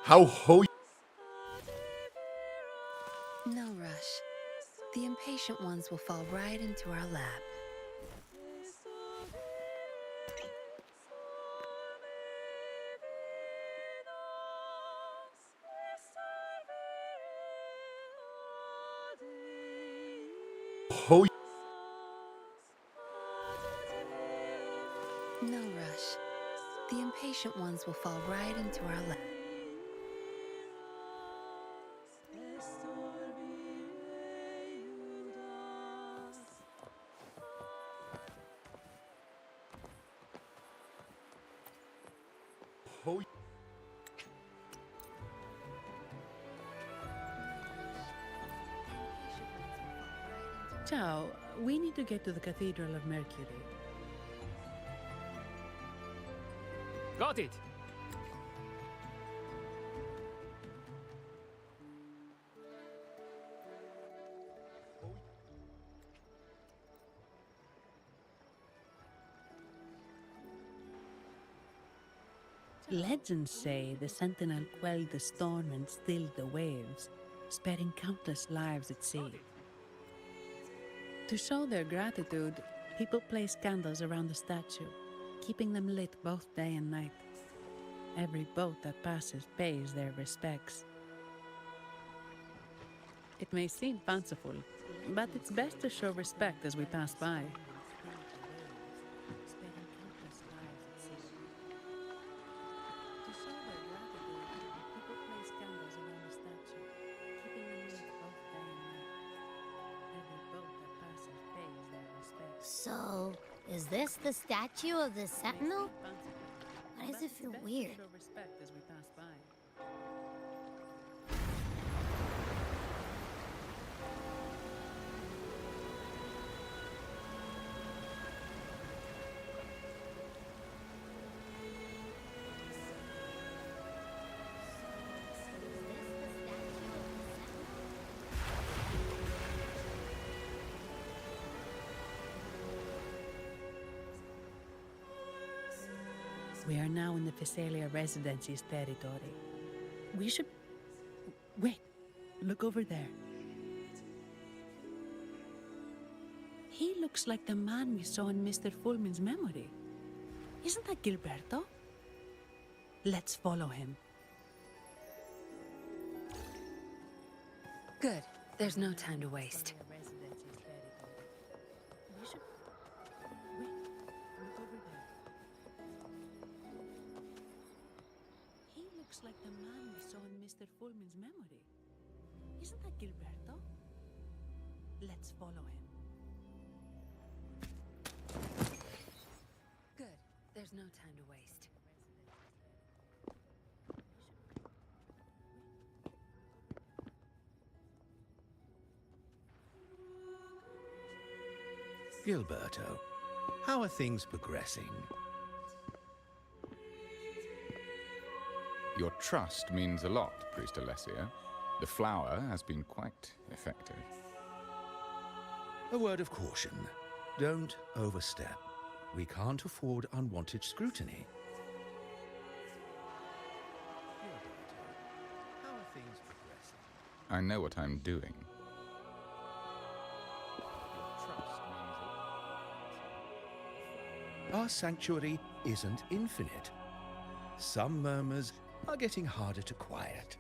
How ho. No rush. The impatient ones will fall right into our lap. Ho. No rush. The impatient ones will fall right into our lap. Ho. Ciao, we need to get to the Cathedral of Mercury. Got it! Legends say the Sentinel quelled the storm and stilled the waves, sparing countless lives at sea. To show their gratitude, people place candles around the statue, keeping them lit both day and night. Every boat that passes pays their respects. It may seem fanciful, but it's best to show respect as we pass by. So, is this the statue of the Sentinel? Why does it feel weird? We are now in the Physalia Residency's territory. We should... Wait, look over there. He looks like the man we saw in Mr. Fulmin's memory. Isn't that Gilberto? Let's follow him. Good. There's no time to waste. Looks like the man we saw in Mr. Fulmin's memory. Isn't that Gilberto? Let's follow him. Good. There's no time to waste. Gilberto, how are things progressing? Your trust means a lot, Priest Alessia. The flower has been quite effective. A word of caution. Don't overstep. We can't afford unwanted scrutiny. Gilberto, how are things progressing? I know what I'm doing. Your trust means a lot. Our sanctuary isn't infinite. Some murmurs are getting harder to quiet.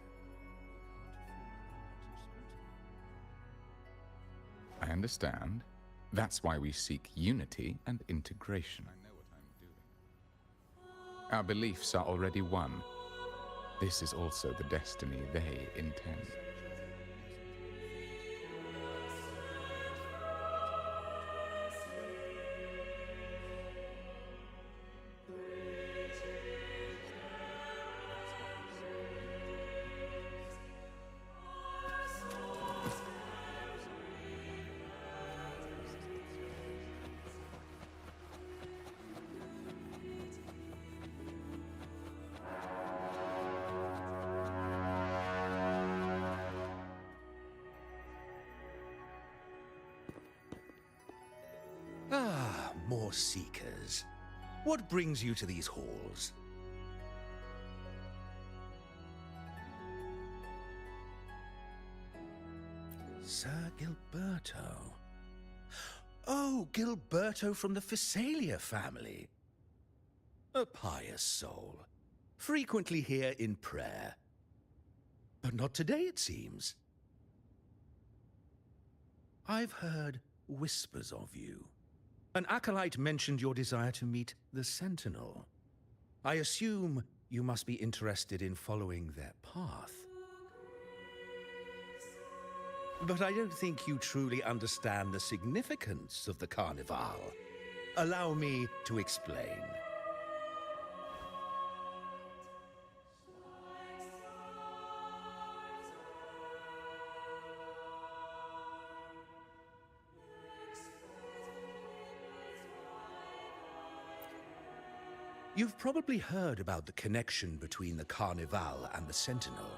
I understand. That's why we seek unity and integration. I know what I'm doing. Our beliefs are already one. This is also the destiny they intend. Ah, more seekers. What brings you to these halls? Sir Gilberto. Oh, Gilberto from the Physalia family. A pious soul, frequently here in prayer. But not today, it seems. I've heard whispers of you. An acolyte mentioned your desire to meet the Sentinel. I assume you must be interested in following their path. But I don't think you truly understand the significance of the Carnival. Allow me to explain. You've probably heard about the connection between the Carnival and the Sentinel.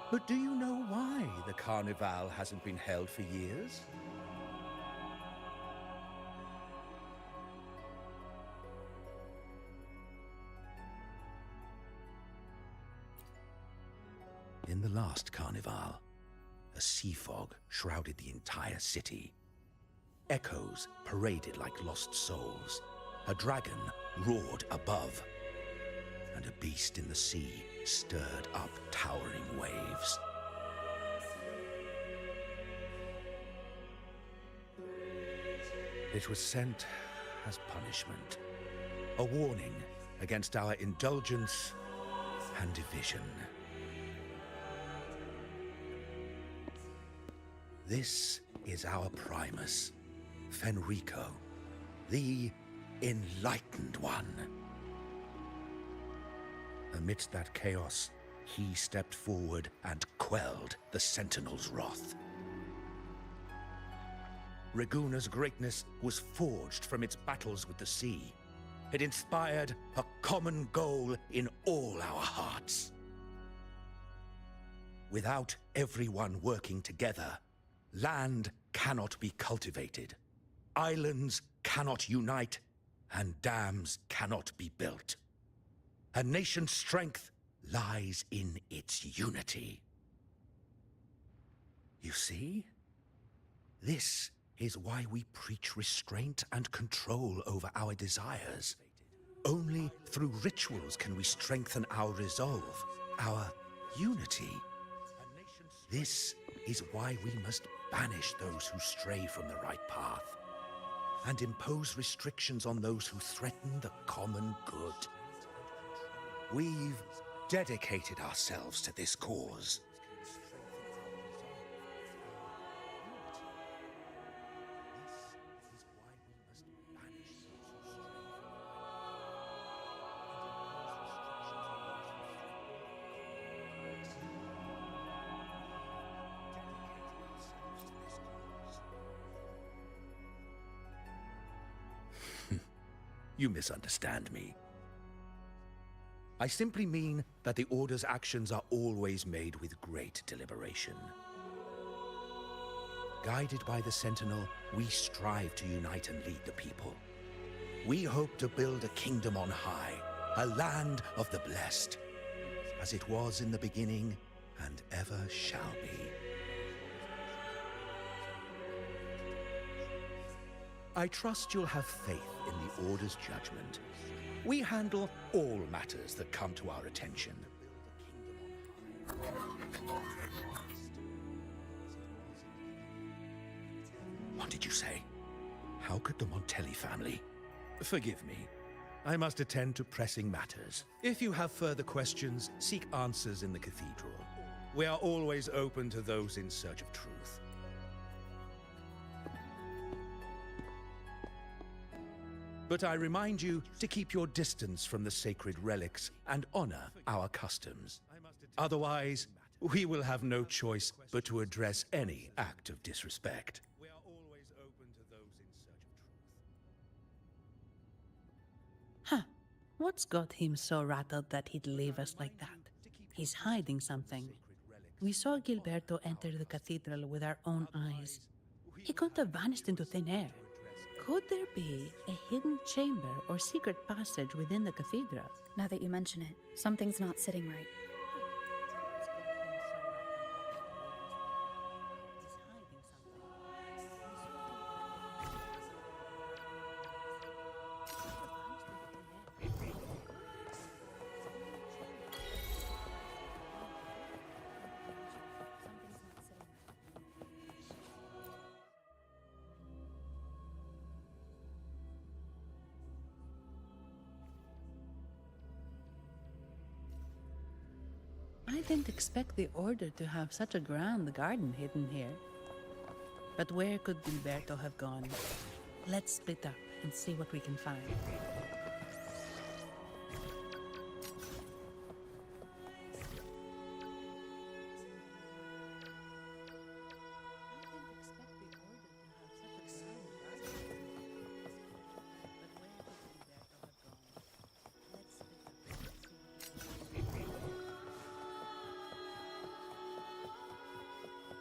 But do you know why the Carnival hasn't been held for years? In the last Carnival, a sea fog shrouded the entire city. Echoes paraded like lost souls. A dragon roared above, and a beast in the sea stirred up towering waves. It was sent as punishment, a warning against our indulgence and division. This is our Primus, Fenrico, the Enlightened One. Amidst that chaos, he stepped forward and quelled the Sentinel's wrath. Raguna's greatness was forged from its battles with the sea. It inspired a common goal in all our hearts. Without everyone working together, land cannot be cultivated, islands cannot unite, and dams cannot be built. A nation's strength lies in its unity. You see? This is why we preach restraint and control over our desires. Only through rituals can we strengthen our resolve, our unity. This is why we must banish those who stray from the right path, and impose restrictions on those who threaten the common good. We've dedicated ourselves to this cause. You misunderstand me. I simply mean that the Order's actions are always made with great deliberation. Guided by the Sentinel, we strive to unite and lead the people. We hope to build a kingdom on high, a land of the blessed, as it was in the beginning and ever shall be. I trust you'll have faith in the Order's judgment. We handle all matters that come to our attention. What did you say? How could the Montelli family? Forgive me. I must attend to pressing matters. If you have further questions, seek answers in the cathedral. We are always open to those in search of truth. But I remind you to keep your distance from the sacred relics and honor our customs. Otherwise, we will have no choice but to address any act of disrespect. We are always open to those in search of truth. Huh. What's got him so rattled that he'd leave us like that? He's hiding something. We saw Gilberto enter the cathedral with our own eyes. He couldn't have vanished into thin air. Could there be a hidden chamber or secret passage within the cathedral? Now that you mention it, something's not sitting right. didn't expect the Order to have such a grand garden hidden here. But where could Gilberto have gone? Let's split up and see what we can find.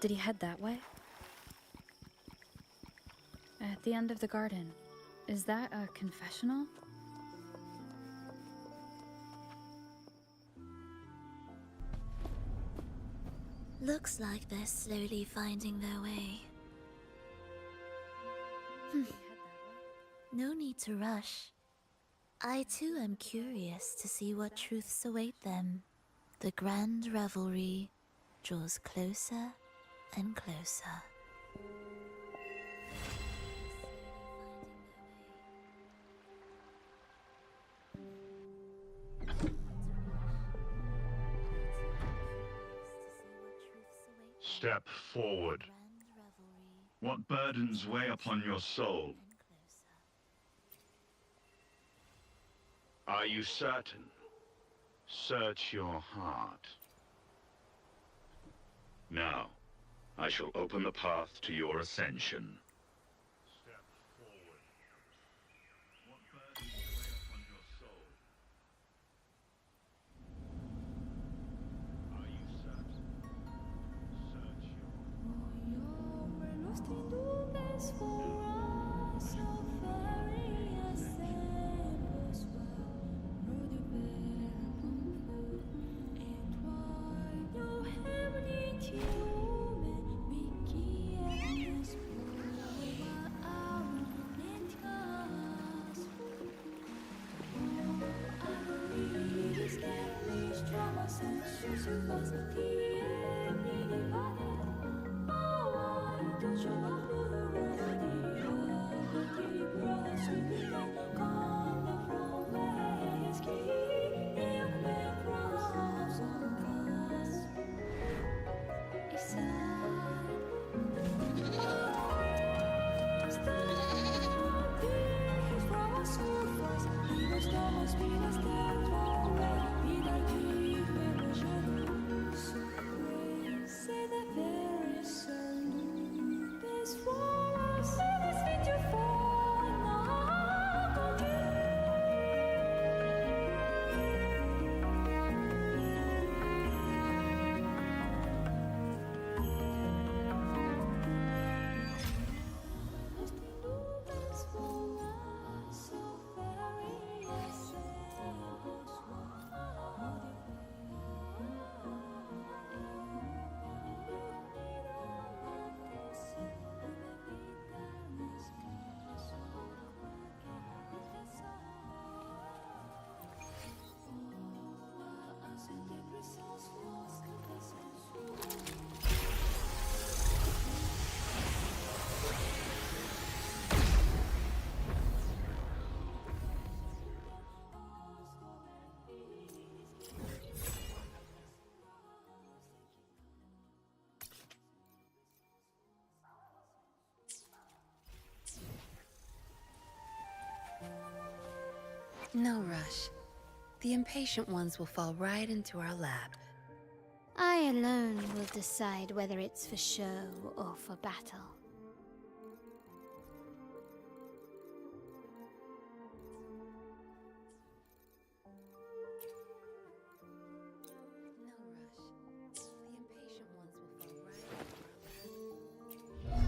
Did he head that way? At the end of the garden. Is that a confessional? Looks like they're slowly finding their way. No need to rush. I too am curious to see what truths await them. The grand revelry draws closer and closer. Step forward. What burdens weigh upon your soul? Are you certain? Search your heart. Now, I shall open the path to your ascension. Step forward. What burdens weigh upon your soul? Are you certain? Search No rush. The impatient ones will fall right into our lap. I alone will decide whether it's for show or for battle. No rush. The impatient ones will fall right into our lap.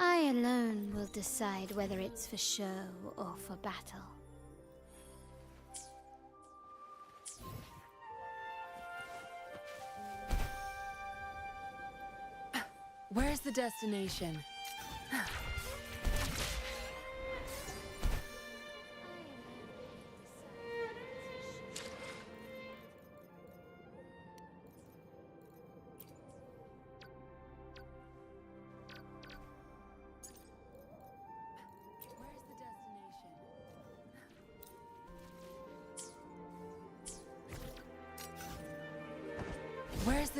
I alone will decide whether it's for show or for battle. Where's the destination?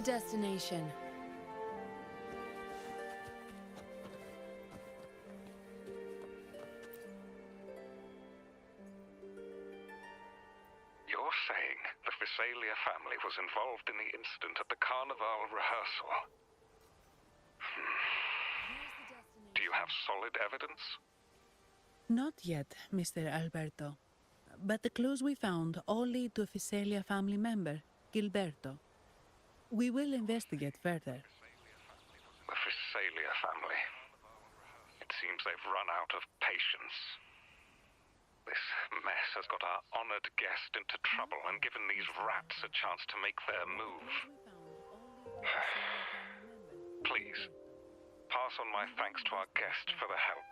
the destination? You're saying the Visalia family was involved in the incident at the Carnival rehearsal? Do you have solid evidence? Not yet, Mr. Alberto. But the clues we found all lead to a Visalia family member, Gilberto. We will investigate further. The Visalia family. It seems they've run out of patience. This mess has got our honored guest into trouble and given these rats a chance to make their move. Please, pass on my thanks to our guest for the help.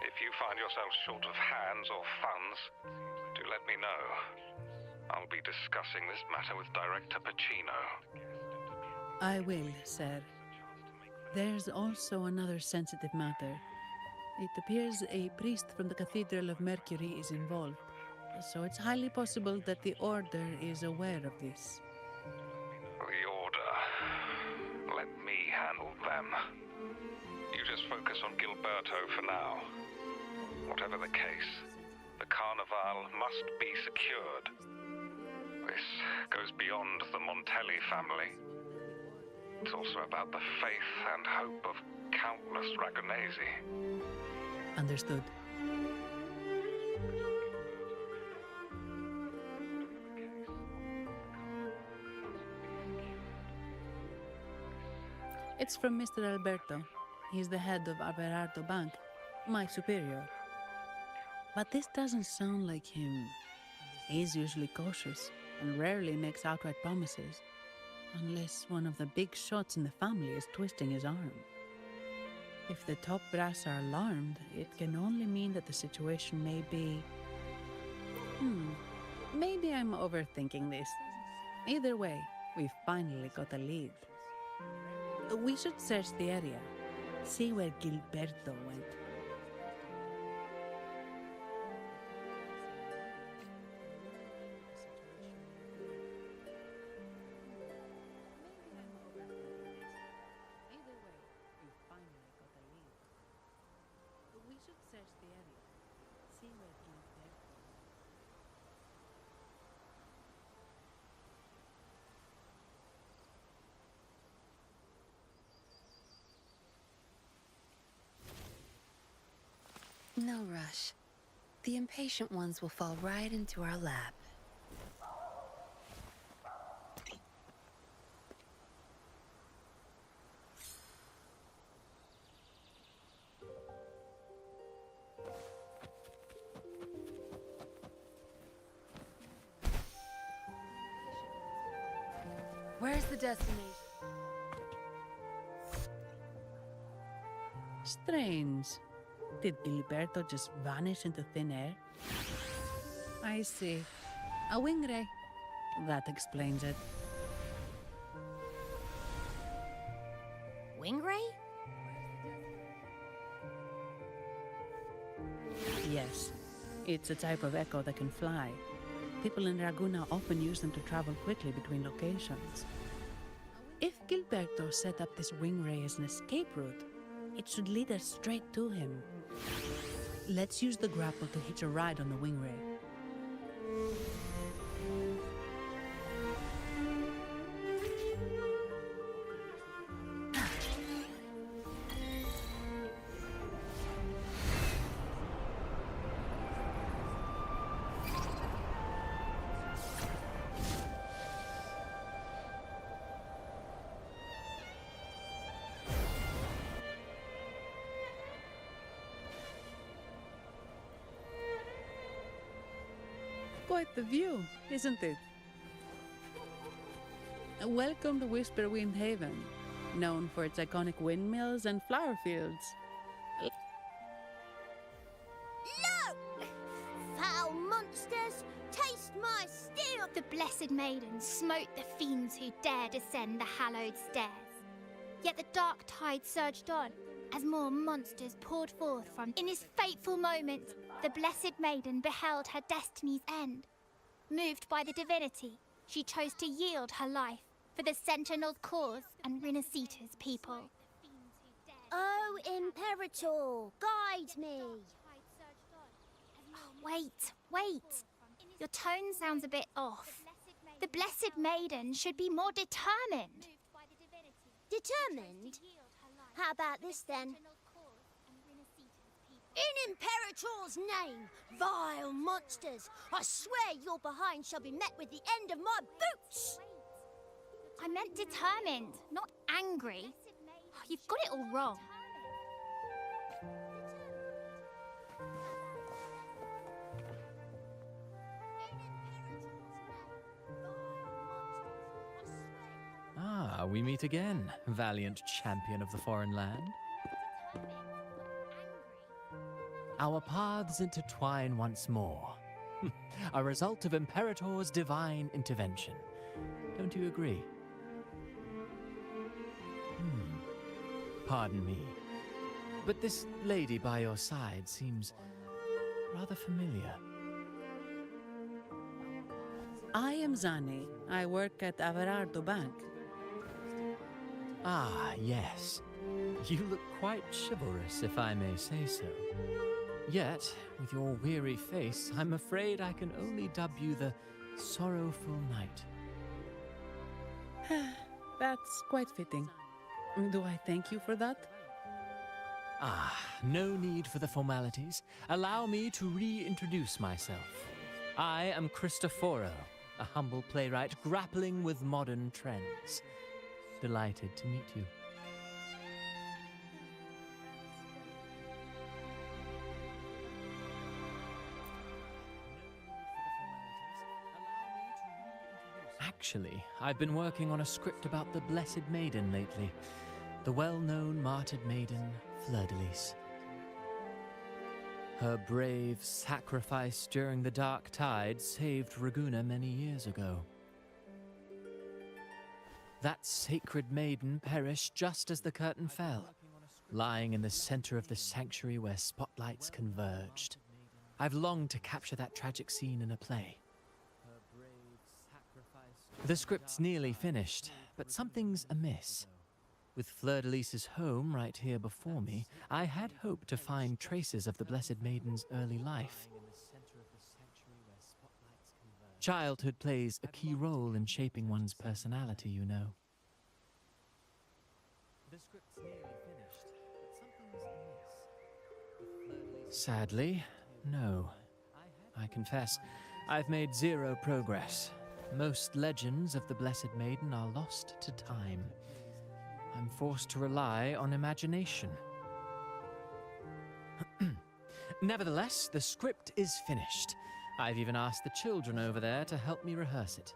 If you find yourself short of hands or funds, do let me know. I'll be discussing this matter with Director Pacino. I will, sir. There's also another sensitive matter. It appears a priest from the Cathedral of Mercury is involved, so it's highly possible that the Order is aware of this. The Order. Let me handle them. You just focus on Gilberto for now. Whatever the case, the Carnival must be secured. This goes beyond the Montelli family. It's also about the faith and hope of countless Ragonesi. Understood. It's from Mr. Alberto. He's the head of Averardo Bank, my superior. But this doesn't sound like him. He's usually cautious and rarely makes outright promises, unless one of the big shots in the family is twisting his arm. If the top brass are alarmed, it can only mean that the situation may be... Maybe I'm overthinking this. Either way, we've finally got a lead. We should search the area, see where Gilberto went. No rush. The impatient ones will fall right into our lap. Where's the destination? Strange. Did Gilberto just vanish into thin air? I see. A wing ray. That explains it. Wing ray? Yes. It's a type of echo that can fly. People in Raguna often use them to travel quickly between locations. If Gilberto set up this wing ray as an escape route, it should lead us straight to him. Let's use the grapple to hitch a ride on the wing ray. Quite the view, isn't it? Welcome to Whisperwind Haven, known for its iconic windmills and flower fields. Look! Foul monsters, taste my steel! The Blessed Maiden smote the fiends who dare descend the hallowed stairs. Yet the dark tide surged on as more monsters poured forth from... In this fateful moment, the Blessed Maiden beheld her destiny's end. Moved by the divinity, she chose to yield her life for the Sentinel's cause and Rinasita's people. Oh, Imperator, guide me. Wait. Your tone sounds a bit off. The Blessed Maiden should be more determined. Determined? How about this then? In Imperator's name, vile monsters, I swear your behind shall be met with the end of my boots! I meant determined, not angry. You've got it all wrong. Ah, we meet again, valiant champion of the foreign land. Our paths intertwine once more. A result of Imperator's divine intervention. Don't you agree? Pardon me, but this lady by your side seems rather familiar. I am Zani. I work at Averardo Bank. Ah, yes. You look quite chivalrous, if I may say so. Yet, with your weary face, I'm afraid I can only dub you the Sorrowful Knight. That's quite fitting. Do I thank you for that? Ah, no need for the formalities. Allow me to reintroduce myself. I am Cristoforo, a humble playwright grappling with modern trends. Delighted to meet you. Actually, I've been working on a script about the Blessed Maiden lately. The well-known martyred maiden, Fleur-de-Lis. Her brave sacrifice during the Dark Tide saved Raguna many years ago. That sacred maiden perished just as the curtain fell, lying in the center of the sanctuary where spotlights converged. I've longed to capture that tragic scene in a play. The script's nearly finished, but something's amiss. With Fleur-de-Lis's home right here before me, I had hoped to find traces of the Blessed Maiden's early life. Childhood plays a key role in shaping one's personality, you know. The script's nearly finished, but something's amiss. Sadly, no. I confess, I've made zero progress. Most legends of the Blessed Maiden are lost to time. I'm forced to rely on imagination. Nevertheless, the script is finished. I've even asked the children over there to help me rehearse it.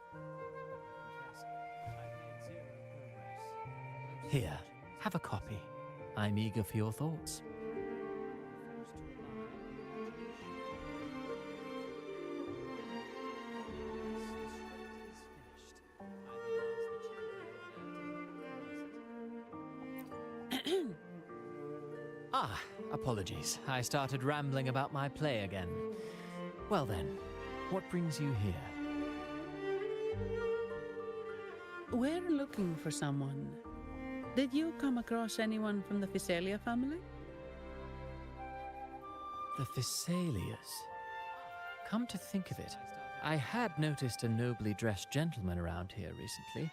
Here, have a copy. I'm eager for your thoughts. Ah, apologies. I started rambling about my play again. Well then, what brings you here? We're looking for someone. Did you come across anyone from the Physalia family? The Physalias. Come to think of it, I had noticed a nobly dressed gentleman around here recently.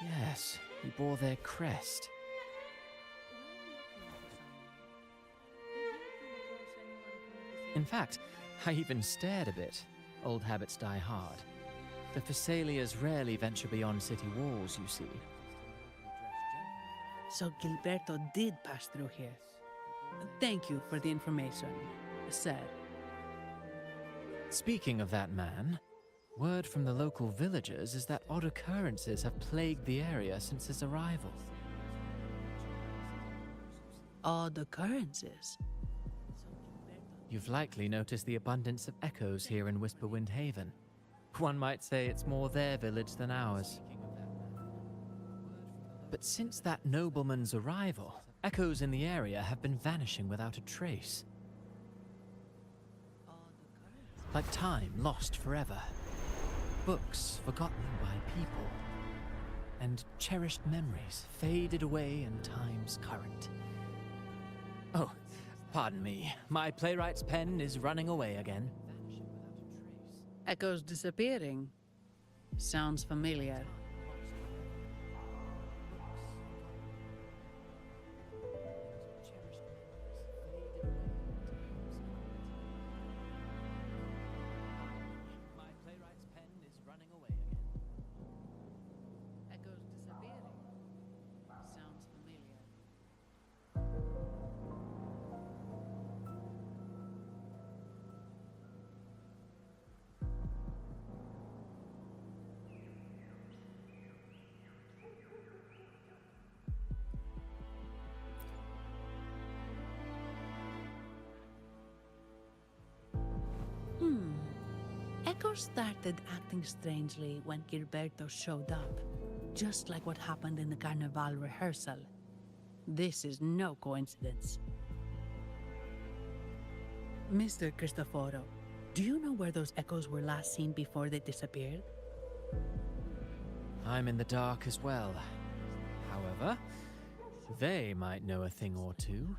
Yes, he bore their crest. In fact, I even stared a bit. Old habits die hard. The Physalias rarely venture beyond city walls, you see. So Gilberto did pass through here. Thank you for the information, sir. Speaking of that man, word from the local villagers is that odd occurrences have plagued the area since his arrival. Odd occurrences? You've likely noticed the abundance of echoes here in Whisperwind Haven. One might say it's more their village than ours. But since that nobleman's arrival, echoes in the area have been vanishing without a trace. Like time lost forever. Books forgotten by people. and cherished memories faded away in time's current. Oh, pardon me. My playwright's pen is running away again. Echoes disappearing. Sounds familiar. My playwright's pen is running away again. Echoes disappearing. Sounds familiar. Echo started acting strangely when Gilberto showed up, just like what happened in the Carnival rehearsal. This is no coincidence. Mr. Cristoforo, do you know where those echoes were last seen before they disappeared? I'm in the dark as well. However, they might know a thing or two.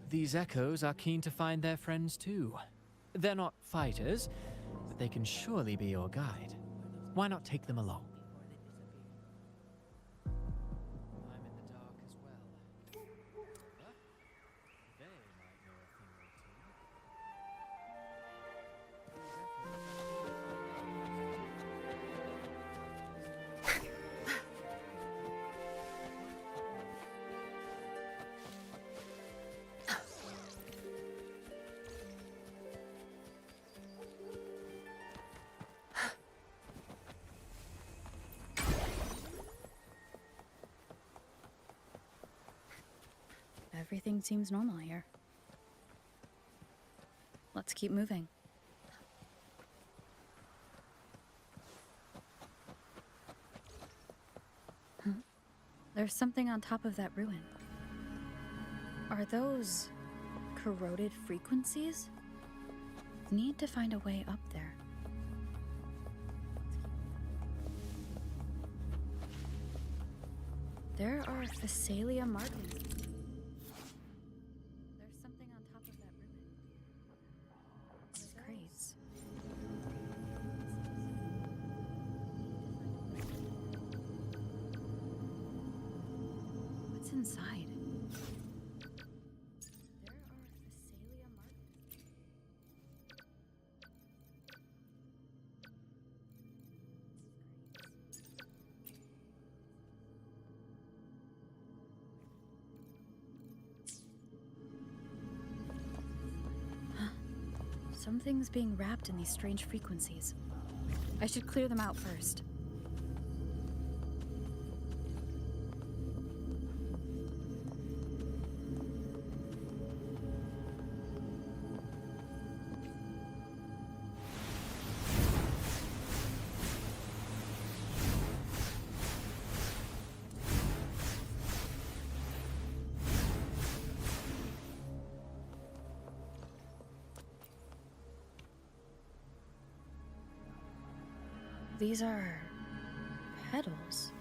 These echoes are keen to find their friends too. They're not fighters, but they can surely be your guide. Why not take them along? I'm in the dark as well. However, they might know a thing or Everything seems normal here. Let's keep moving. There's something on top of that ruin. Are those corroded frequencies? Need to find a way up there. There are Phasalia markings. There's something on top of that ruin. These crates. What's inside? There are Phasalia markings. Something's being wrapped in these strange frequencies. I should clear them out first. These are petals.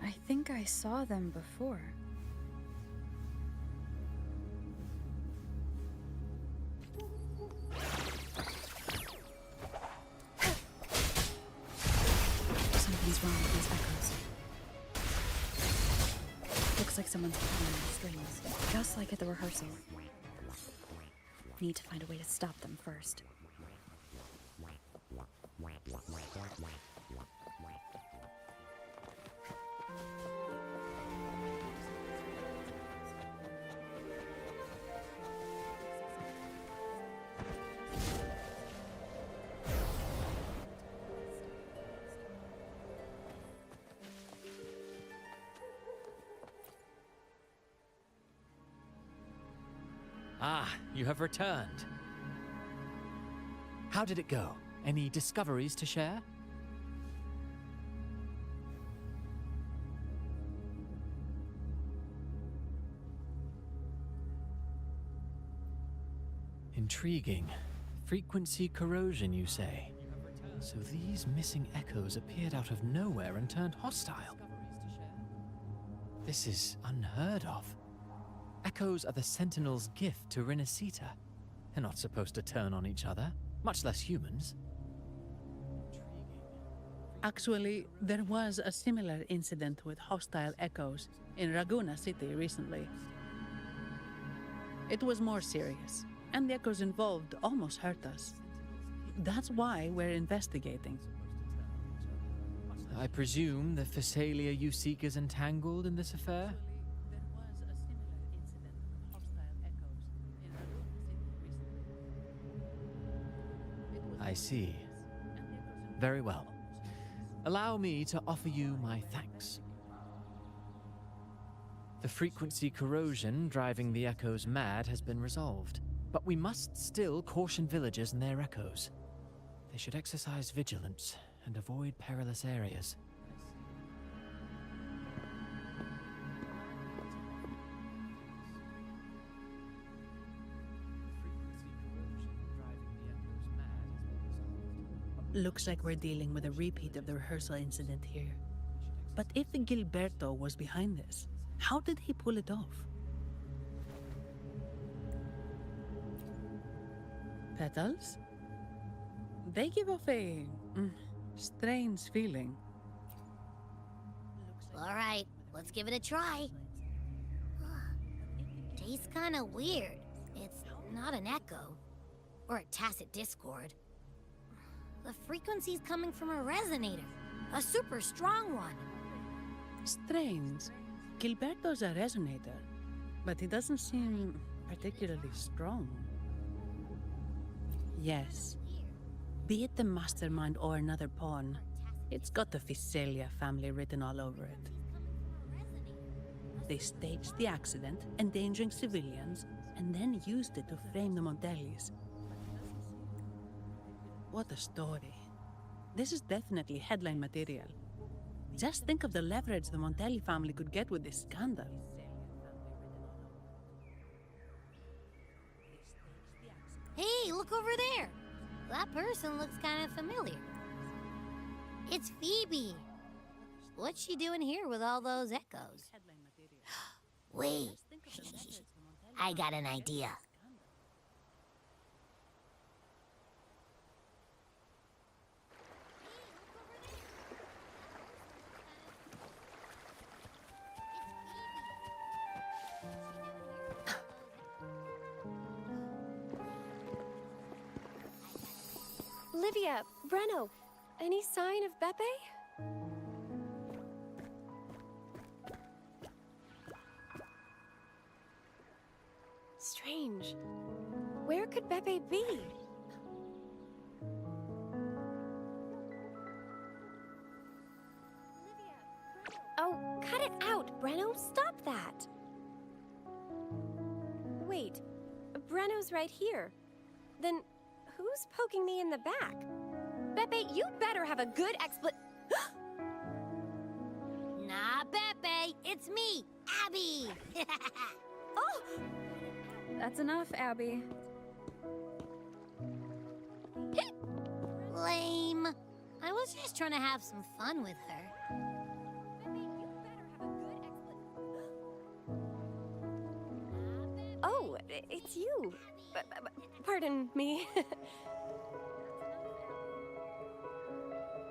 I think I saw them before. Something's wrong with these echoes. Looks like someone's pulling the strings, just like at the rehearsal. Need to find a way to stop them first. Ah, you have returned. How did it go? Any discoveries to share? Intriguing. Frequency corrosion, you say? So these missing echoes appeared out of nowhere and turned hostile. This is unheard of. Echoes are the Sentinel's gift to Rinasita. They're not supposed to turn on each other, much less humans. Actually, there was a similar incident with hostile echoes in Raguna City recently. It was more serious, and the echoes involved almost hurt us. That's why we're investigating. I presume the Phasalia you seek is entangled in this affair? I see. Very well. Allow me to offer you my thanks. The frequency corrosion driving the echoes mad has been resolved, but we must still caution villagers and their echoes. They should exercise vigilance and avoid perilous areas. Looks like we're dealing with a repeat of the rehearsal incident here. But if Gilberto was behind this, how did he pull it off? Petals? They give off a strange feeling. All right, let's give it a try. Tastes kind of weird. It's not an echo, or a tacit discord. The frequency's coming from a resonator, a super strong one. Strange. Gilberto's a resonator, but he doesn't seem particularly strong. Yes. Be it the mastermind or another pawn, it's got the Phasalia family written all over it. They staged the accident, endangering civilians, and then used it to frame the Montellis. What a story. This is definitely headline material. Just think of the leverage the Montelli family could get with this scandal. Hey, look over there! That person looks kind of familiar. It's Phoebe. What's she doing here with all those echoes? Wait. I got an idea. Livia, Breno, any sign of Beppe? Strange. Where could Beppe be? Oh, cut it out, Breno. Stop that. Wait, Breno's right here. Then who's poking me in the back? Beppe, you better have a good Nah, Beppe, it's me, Abby. Oh! That's enough, Abby. Lame. I was just trying to have some fun with her. Oh, it's you. Pardon me.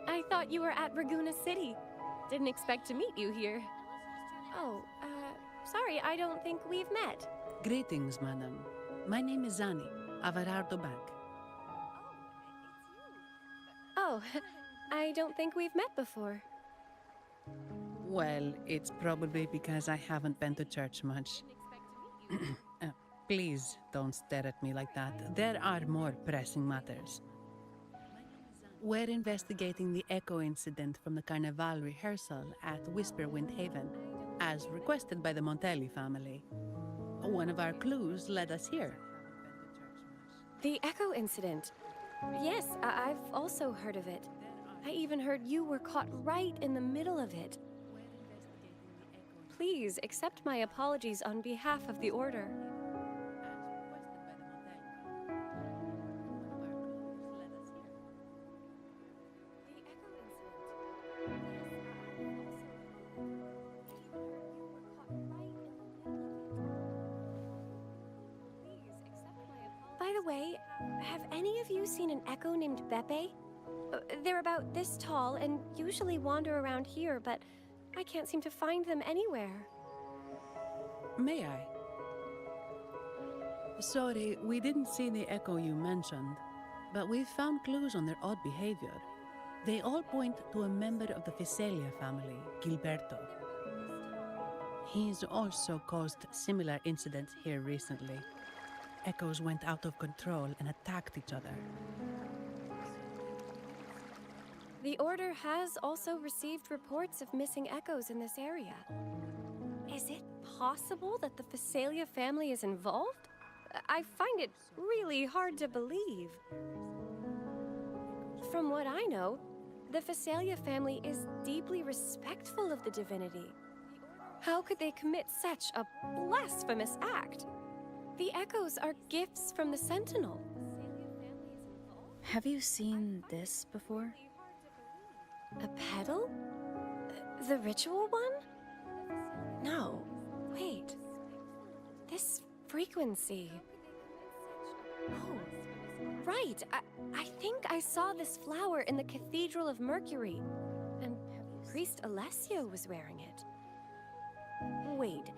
I thought you were at Raguna City. Didn't expect to meet you here. Oh, sorry, I don't think we've met. Greetings, madam. My name is Zani, Averardo Bank. Oh, I don't think we've met before. Well, it's probably because I haven't been to church much. Please don't stare at me like that. There are more pressing matters. We're investigating the echo incident from the Carnival rehearsal at Whisperwind Haven, as requested by the Montelli family. One of our clues led us here. The echo incident. Yes, I've also heard of it. I even heard you were caught right in the middle of it. Please accept my apologies on behalf of the Order. have any of you seen an echo named Beppe? They're about this tall and usually wander around here, but I can't seem to find them anywhere. May I? Sorry, we didn't see the echo you mentioned, but we've found clues on their odd behavior. They all point to a member of the Visalia family, Gilberto. He's also caused similar incidents here recently. Echoes went out of control and attacked each other. The Order has also received reports of missing echoes in this area. Is it possible that the Visalia family is involved? I find it really hard to believe. From what I know, the Visalia family is deeply respectful of the divinity. How could they commit such a blasphemous act? The echoes are gifts from the Sentinel. Have you seen this before? A pedal? The ritual one? No. Wait. This frequency. Oh, right. I think I saw this flower in the Cathedral of Mercury, and Priest Alessio was wearing it. Wait.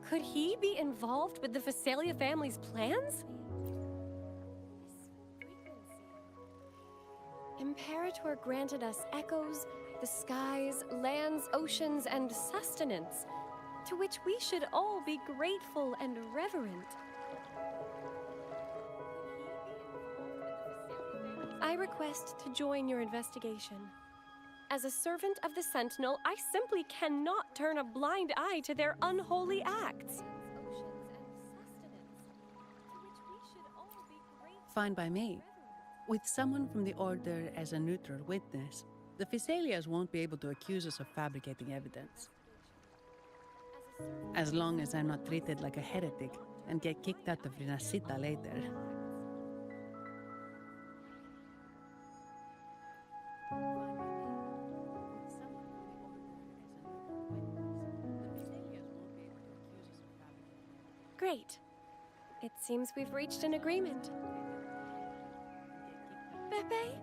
Could he be involved with the Visalia family's plans? Imperator granted us echoes, the skies, lands, oceans, and sustenance, to which we should all be grateful and reverent. I request to join your investigation. As a servant of the Sentinel, I simply cannot turn a blind eye to their unholy acts. Fine by me. With someone from the Order as a neutral witness, the Visalias won't be able to accuse us of fabricating evidence. As long as I'm not treated like a heretic and get kicked out of Rinascita later. Great. It seems we've reached an agreement. Beppe?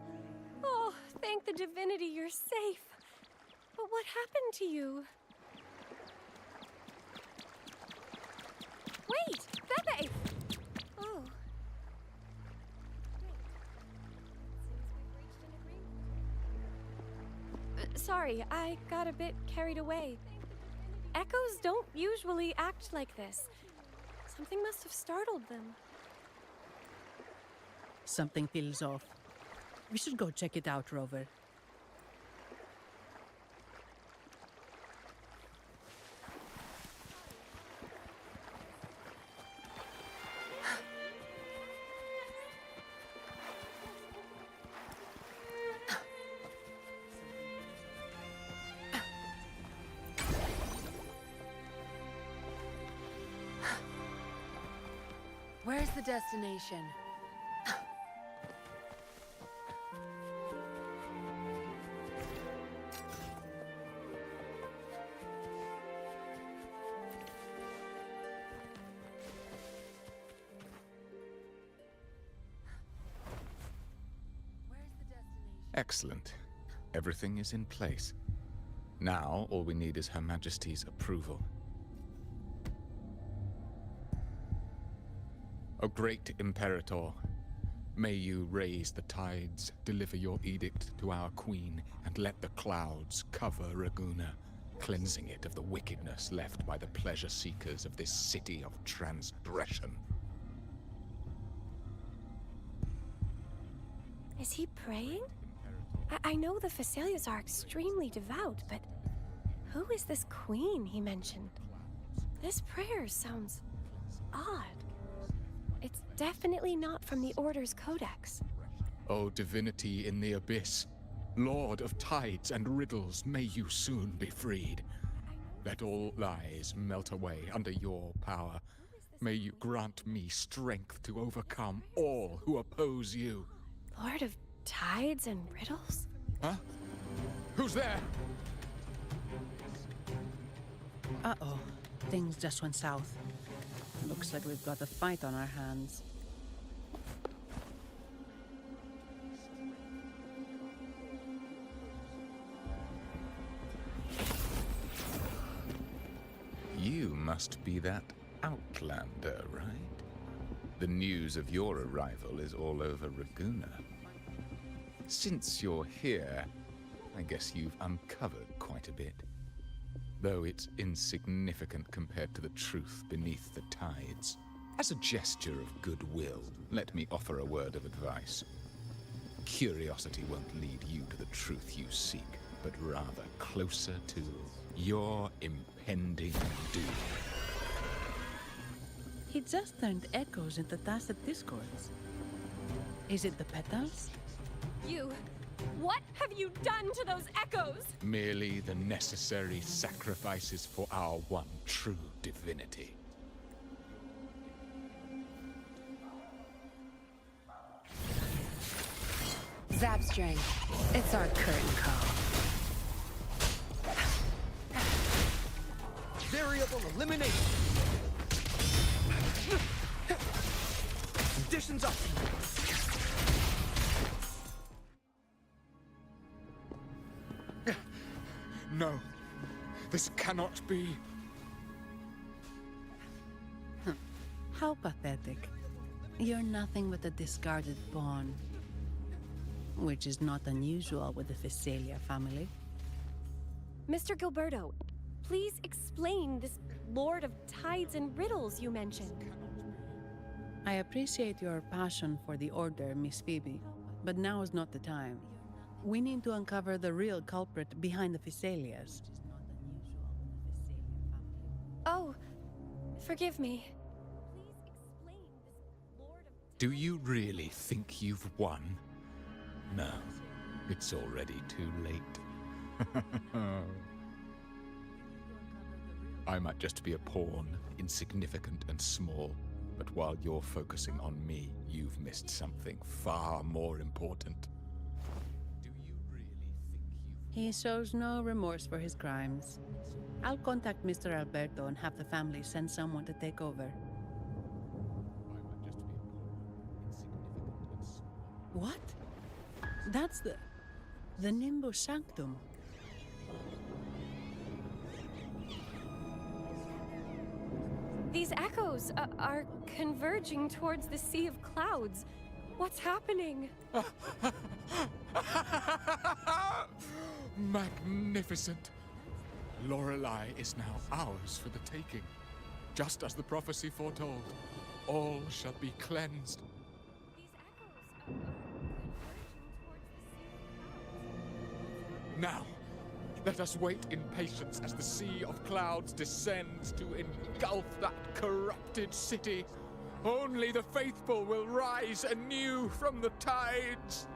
Oh, thank the divinity you're safe. But what happened to you? Wait! Beppe! Oh. Sorry, I got a bit carried away. Echoes don't usually act like this. Something must have startled them. Something feels off. We should go check it out, Rover. Where's the destination? Excellent. Everything is in place. Now, all we need is Her Majesty's approval. O great Imperator, may you raise the tides, deliver your edict to our queen, and let the clouds cover Raguna, cleansing it of the wickedness left by the pleasure-seekers of this city of transgression. Is he praying? I know the Visalias are extremely devout, but who is this queen he mentioned? This prayer sounds odd. It's definitely not from the Order's codex. O divinity in the abyss, Lord of tides and riddles, may you soon be freed. Let all lies melt away under your power. May you grant me strength to overcome all who oppose you. Lord of tides and riddles? Huh? Who's there? Uh-oh. Things just went south. Looks like we've got a fight on our hands. must be that outlander, right? The news of your arrival is all over Raguna. Since you're here, I guess you've uncovered quite a bit. Though it's insignificant compared to the truth beneath the tides. As a gesture of goodwill, let me offer a word of advice. Curiosity won't lead you to the truth you seek, but rather closer to your impending doom. He just turned echoes into tacit discords. Is it the petals? What have you done to those echoes? Merely the necessary sacrifices for our one true divinity. Zapstring. It's our curtain call. Variable elimination. Conditions up. No, this cannot be. How pathetic. You're nothing but a discarded pawn. Which is not unusual with the Visalia family. Mr. Gilberto, please explain this Lord of Tides and Riddles you mentioned. I appreciate your passion for the Order, Miss Phoebe, but now is not the time. We need to uncover the real culprit behind the Visalias. Oh, forgive me. Do you really think you've won? No, it's already too late. I might just be a pawn, insignificant and small, but while you're focusing on me, you've missed something far more important. He shows no remorse for his crimes. I'll contact Mr. Alberto and have the family send someone to take over. What? That's the Nimbus Sanctum. These echoes are converging towards the Sea of Clouds. What's happening? Magnificent! Lorelei is now ours for the taking. Just as the prophecy foretold, all shall be cleansed. Now, let us wait in patience as the Sea of Clouds descends to engulf that corrupted city. Only the faithful will rise anew from the tides.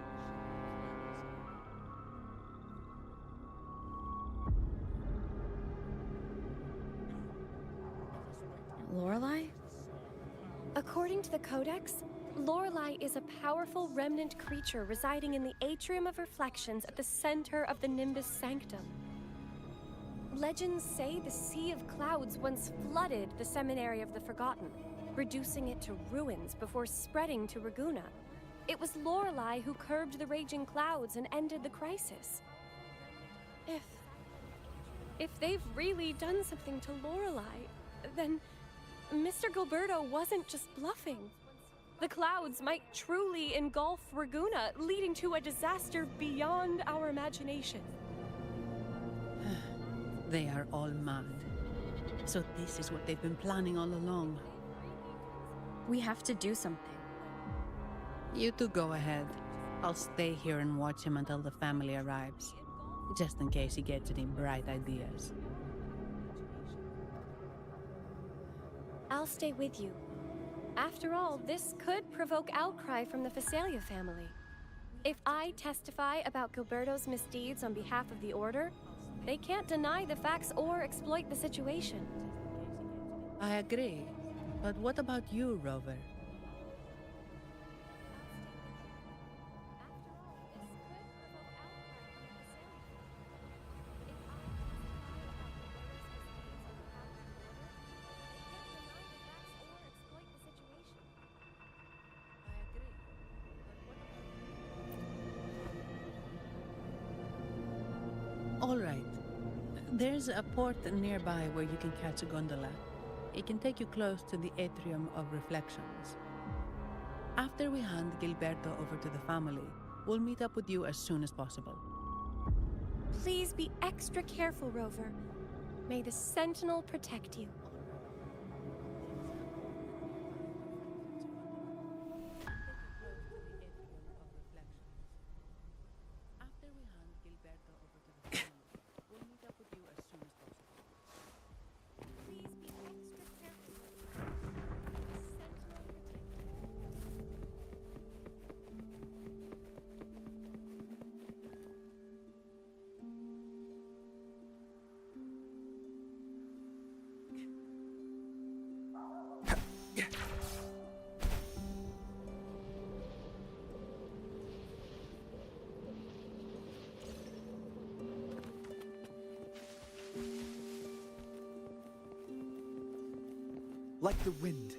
Lorelei? According to the Codex, Lorelei is a powerful remnant creature residing in the Atrium of Reflections at the center of the Nimbus Sanctum. Legends say the Sea of Clouds once flooded the Seminary of the Forgotten, reducing it to ruins before spreading to Raguna. It was Lorelei who curbed the raging clouds and ended the crisis. If they've really done something to Lorelei, then Mr. Gilberto wasn't just bluffing. The clouds might truly engulf Raguna, leading to a disaster beyond our imagination. They are all mad. So this is what they've been planning all along. We have to do something. You two go ahead. I'll stay here and watch him until the family arrives. Just in case he gets any bright ideas. I'll stay with you. After all, this could provoke outcry from the Visalia family. If I testify about Gilberto's misdeeds on behalf of the Order, they can't deny the facts or exploit the situation. I agree. But what about you, Rover? All right. There's a port nearby where you can catch a gondola. It can take you close to the Atrium of Reflections. After we hand Gilberto over to the family, we'll meet up with you as soon as possible. Please be extra careful, Rover. May the Sentinel protect you. After we hand Gilberto over to the family, we'll meet up with you as soon as possible. Please be extra careful, Rover. May the Sentinel protect you. Like the wind.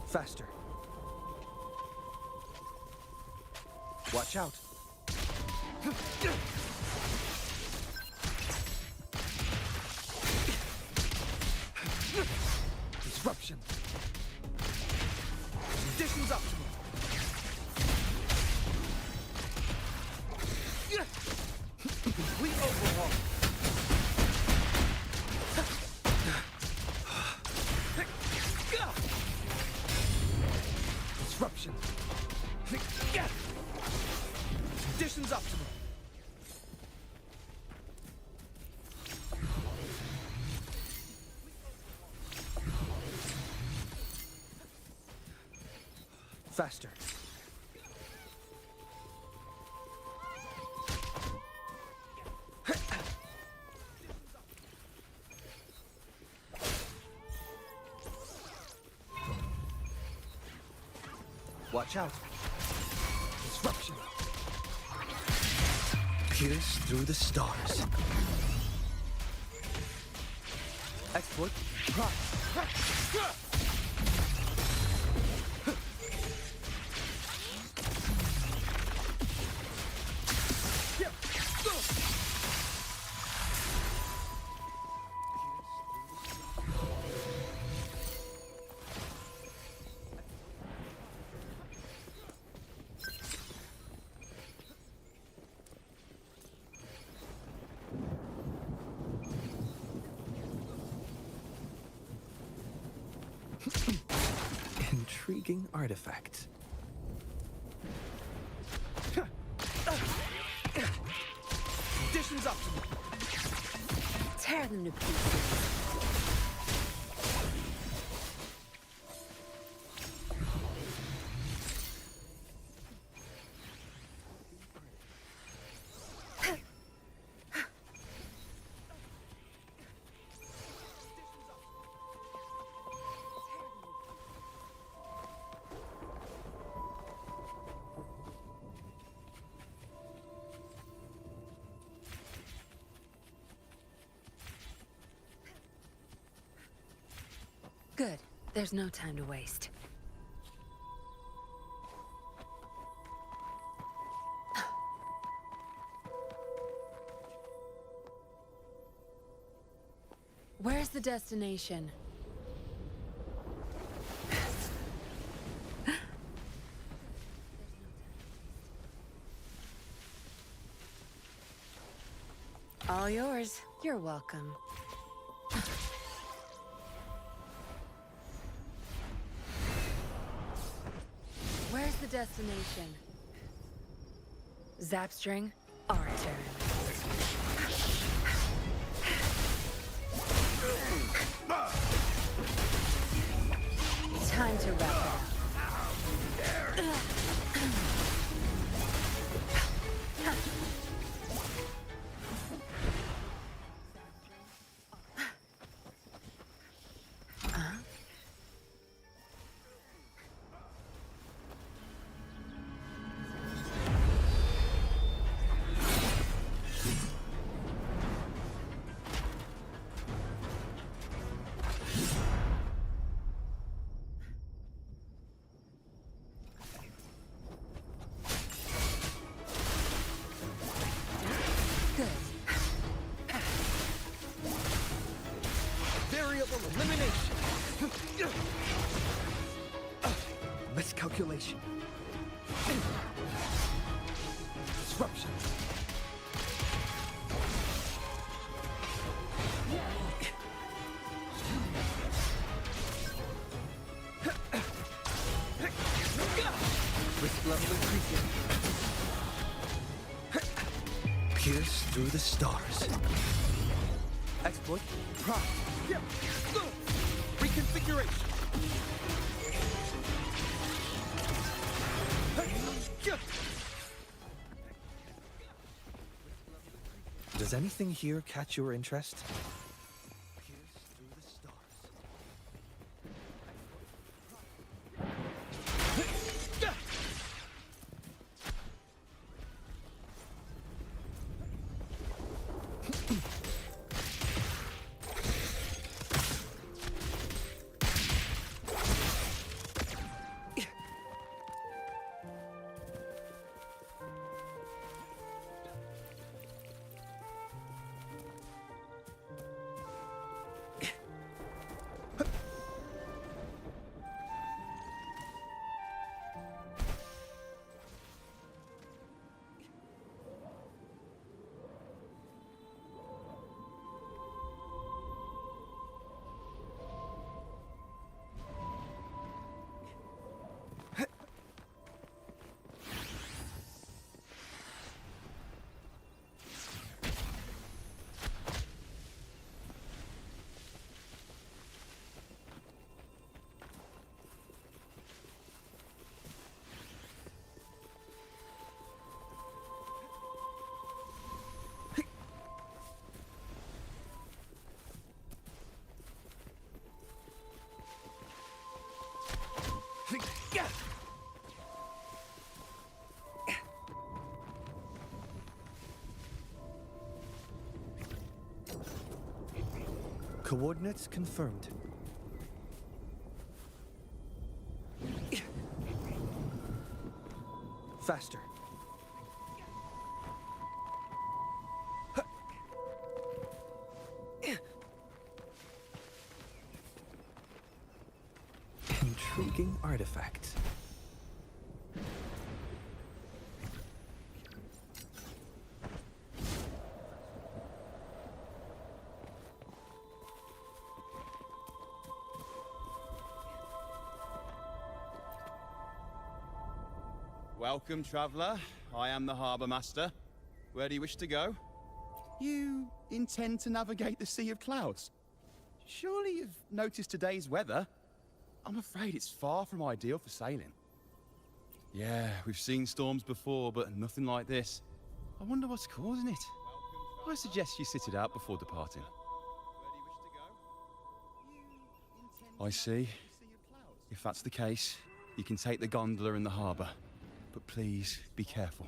Faster. Watch out. Disruption. Conditions optimal. Complete overhaul. Disruption. Conditions optimal. Faster. Watch out. Disruption. Pierce through the stars. Exploit. Intriguing artifact. Conditions optimal. Tear them to pieces. Good. There's no time to waste. Where's the destination? All yours. You're welcome. Where's the destination? Zapstring, our turn. Time to wrap it up. Calculation. Disruption. Risk level increasing. Pierce through the stars. Exploit. Prime. Yep. Reconfiguration. Does anything here catch your interest? Pierce through the stars. Coordinates confirmed. Faster. Intriguing artifact. Welcome, traveller. I am the Harbour Master. Where do you wish to go? You intend to navigate the Sea of Clouds? Surely you've noticed today's weather? I'm afraid it's far from ideal for sailing. Yeah, we've seen storms before, but nothing like this. I wonder what's causing it. I suggest you sit it out before departing. I see. If that's the case, you can take the gondola in the harbour. But please, be careful.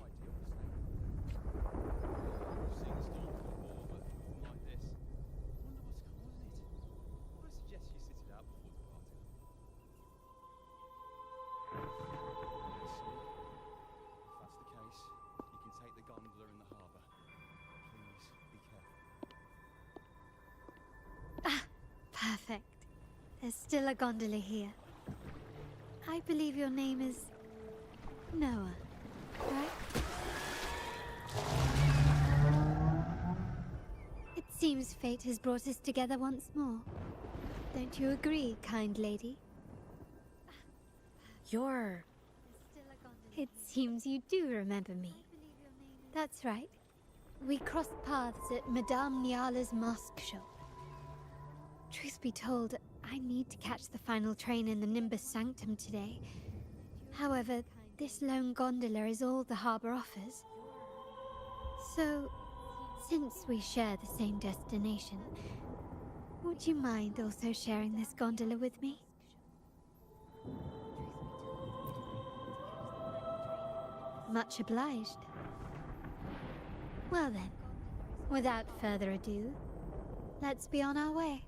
Perfect. There's still a gondola here. I believe your name is Noah, right? It seems fate has brought us together once more. Don't you agree, kind lady? It seems you do remember me. That's right. We crossed paths at Madame Niala's mask shop. Truth be told, I need to catch the final train in the Nimbus Sanctum today. However, this lone gondola is all the harbour offers. So, since we share the same destination, would you mind also sharing this gondola with me? Much obliged. Well then, without further ado, let's be on our way.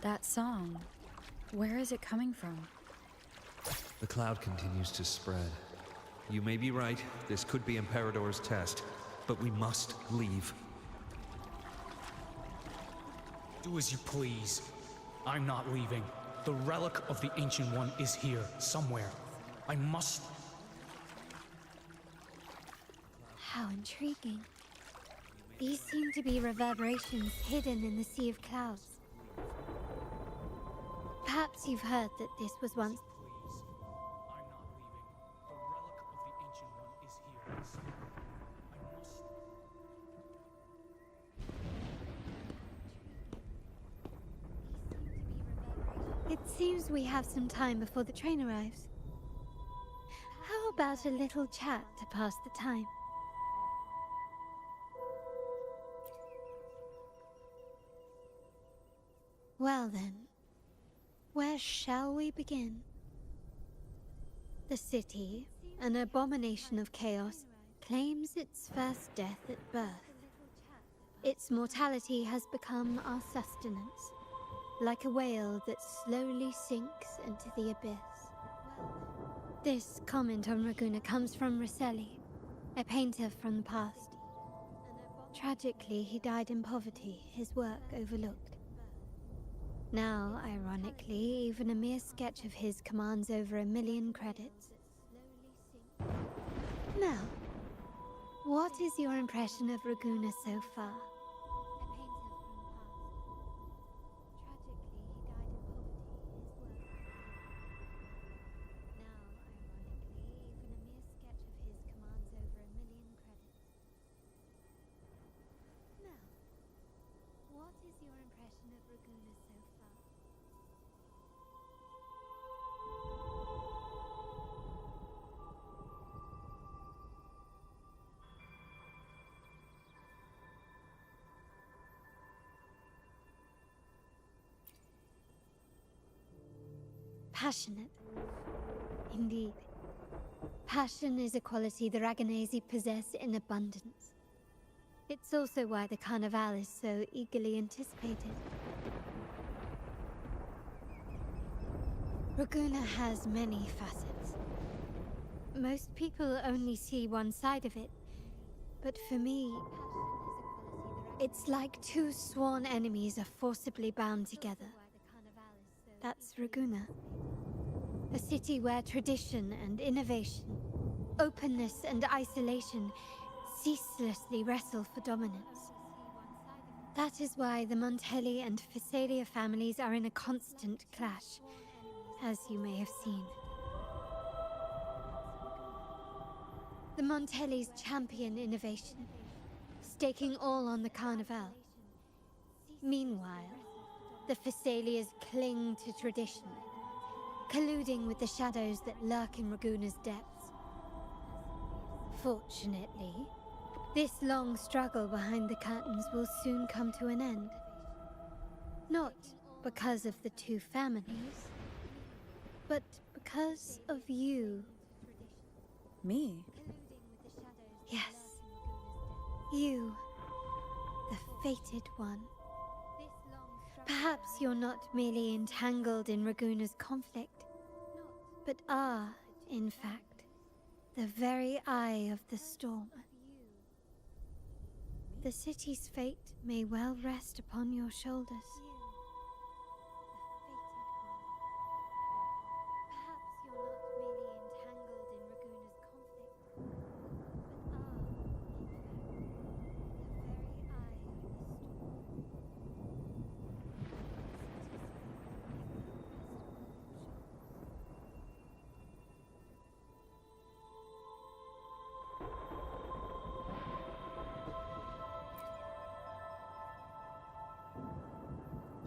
That song, where is it coming from? The cloud continues to spread. You may be right, this could be Imperador's test, but we must leave. Do as you please. I'm not leaving. The relic of the Ancient One is here, somewhere. I must... How intriguing. These seem to be reverberations hidden in the Sea of Clouds. Perhaps you've heard that this was once... It seems we have some time before the train arrives. How about a little chat to pass the time? Well then, where shall we begin? The city, an abomination of chaos, claims its first death at birth. Its mortality has become our sustenance, like a whale that slowly sinks into the abyss. This comment on Raguna comes from Rosselli, a painter from the past. Tragically, he died in poverty, his work overlooked. Now, ironically, even a mere sketch of his commands over 1 million credits. Now, what is your impression of Raguna so far? Passionate. Indeed. Passion is a quality the Raganesi possess in abundance. It's also why the Carnival is so eagerly anticipated. Raguna has many facets. Most people only see one side of it, but for me, it's like two sworn enemies are forcibly bound together. That's Raguna. A city where tradition and innovation, openness and isolation ceaselessly wrestle for dominance. That is why the Montelli and Phasalia families are in a constant clash, as you may have seen. The Montellis champion innovation, staking all on the Carnival. Meanwhile, the Phasalias cling to tradition, colluding with the shadows that lurk in Raguna's depths. Fortunately, this long struggle behind the curtains will soon come to an end. Not because of the two families, but because of you. Me? Yes. You, the fated one. Perhaps you're not merely entangled in Raguna's conflict, but are, in fact, the very eye of the storm. The city's fate may well rest upon your shoulders.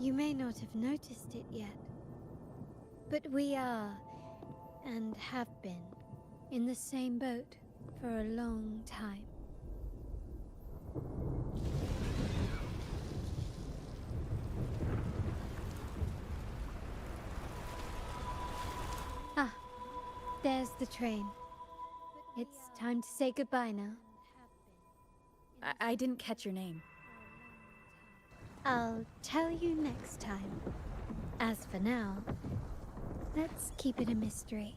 You may not have noticed it yet, but we are, and have been, in the same boat for a long time. Ah, there's the train. It's time to say goodbye now. I didn't catch your name. I'll tell you next time. As for now, let's keep it a mystery.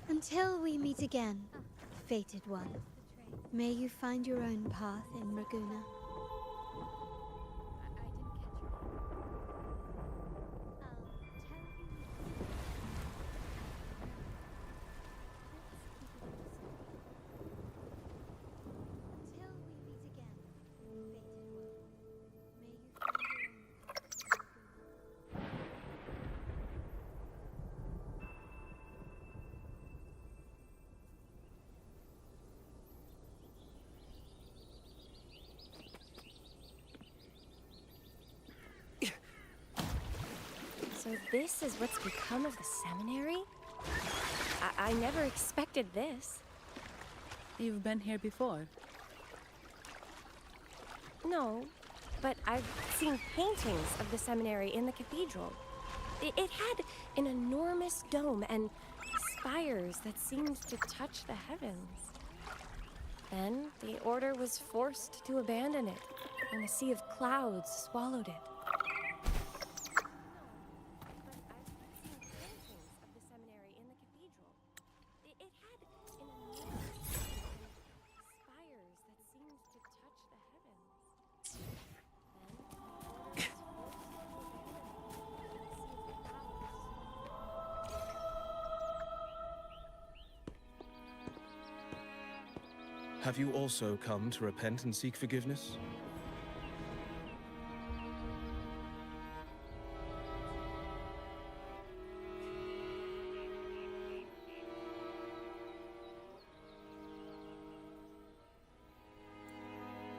Until we meet again, fated one. May you find your own path in Raguna. So this is what's become of the seminary? I never expected this. You've been here before? No, but I've seen paintings of the seminary in the cathedral. It had an enormous dome and spires that seemed to touch the heavens. Then the order was forced to abandon it when a sea of clouds swallowed it. Have you also come to repent and seek forgiveness?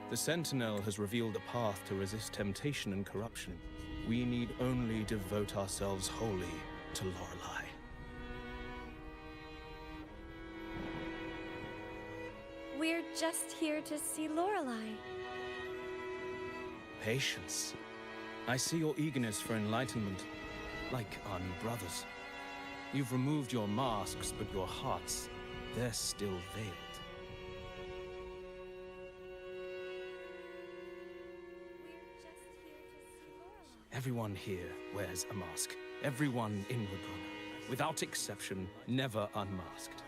The Sentinel has revealed a path to resist temptation and corruption. We need only devote ourselves wholly to Lorelei. We're just here to see Lorelei. Patience. I see your eagerness for enlightenment, like our new brothers. You've removed your masks, but your hearts, they're still veiled. Everyone here wears a mask. Everyone in Raguna, without exception, never unmasked.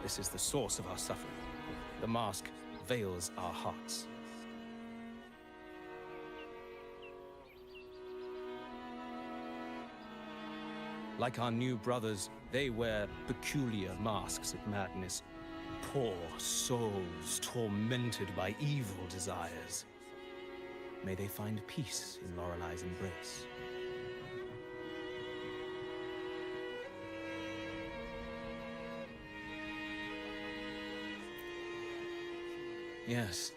This is the source of our suffering. The mask veils our hearts. Like our new brothers, they wear peculiar masks of madness. Poor souls tormented by evil desires. May they find peace in Lorelei's embrace. Yes,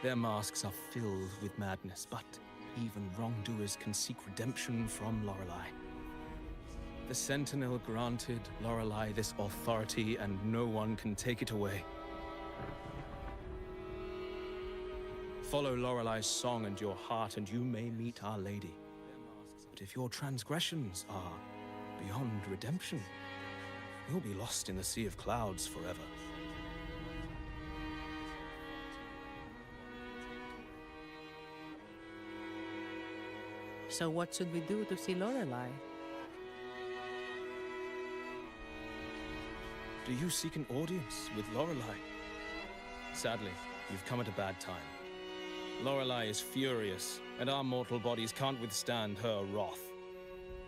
their masks are filled with madness, but even wrongdoers can seek redemption from Lorelei. The Sentinel granted Lorelei this authority, and no one can take it away. Follow Lorelei's song and your heart, and you may meet Our Lady. But if your transgressions are beyond redemption, you'll be lost in the sea of clouds forever. So what should we do to see Lorelei? Do you seek an audience with Lorelei? Sadly, you've come at a bad time. Lorelei is furious, and our mortal bodies can't withstand her wrath.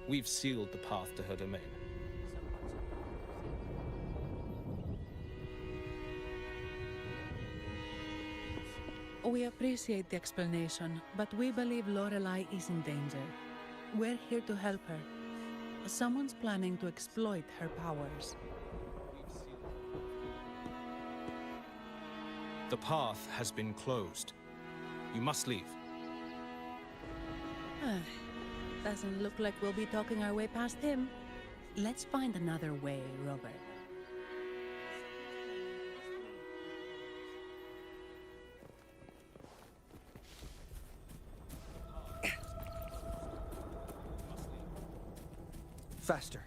We've sealed the path to her domain. We appreciate the explanation, but we believe Lorelei is in danger. We're here to help her. Someone's planning to exploit her powers. The path has been closed. You must leave. Doesn't look like we'll be talking our way past him. Let's find another way, Robert. Faster.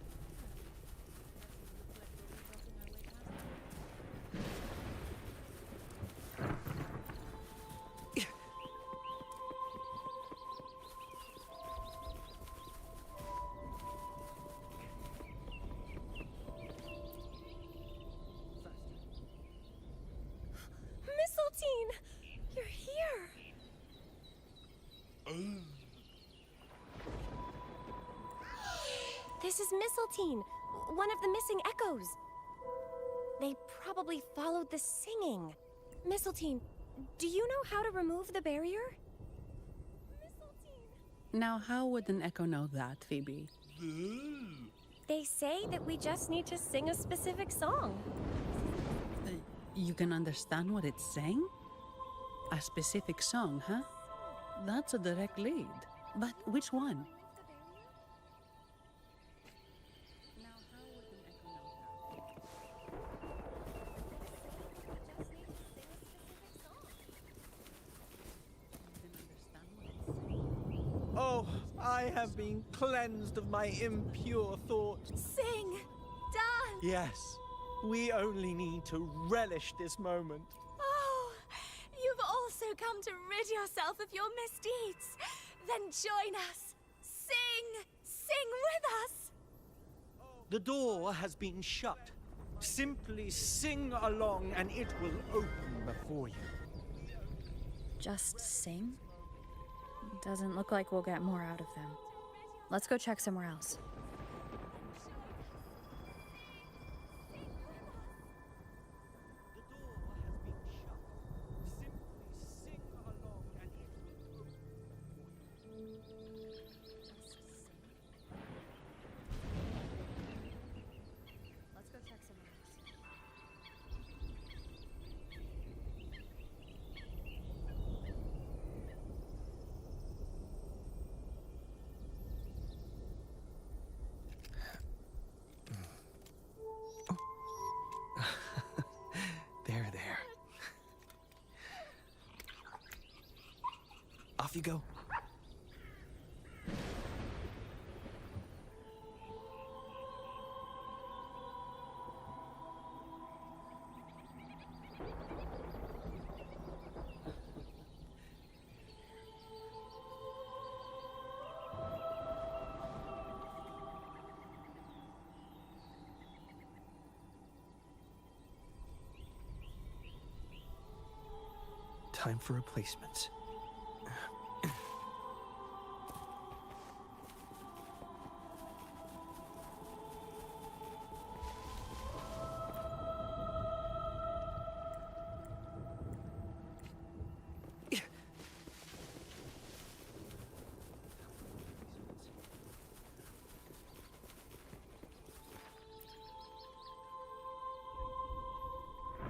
This is Mistletoe, one of the missing echoes. They probably followed the singing. Mistletoe, do you know how to remove the barrier? Now, how would an echo know that, Phoebe? They say that we just need to sing a specific song. You can understand what it's saying? A specific song, huh? That's a direct lead. But which one? Oh, I have been cleansed of my impure thoughts. Sing! Dance! Yes, we only need to relish this moment. Oh, you've also come to rid yourself of your misdeeds. Then join us. Sing! Sing with us! The door has been shut. Simply sing along and it will open before you. Just sing? Doesn't look like we'll get more out of them. Let's go check somewhere else. Let's go check somewhere else. There. Off you go. Time for replacements.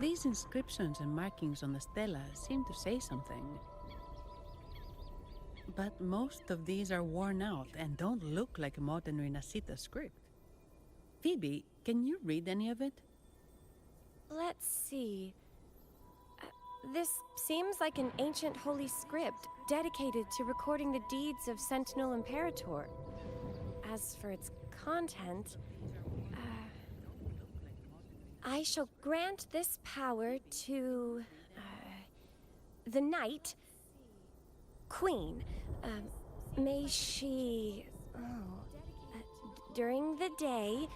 These inscriptions and markings on the stela seem to say something. But most of these are worn out and don't look like a modern Renacita script. Phoebe, can you read any of it? Let's see. This seems like an ancient holy script dedicated to recording the deeds of Sentinel Imperator. As for its content, I shall grant this power to the Knight Queen. May she, during the day,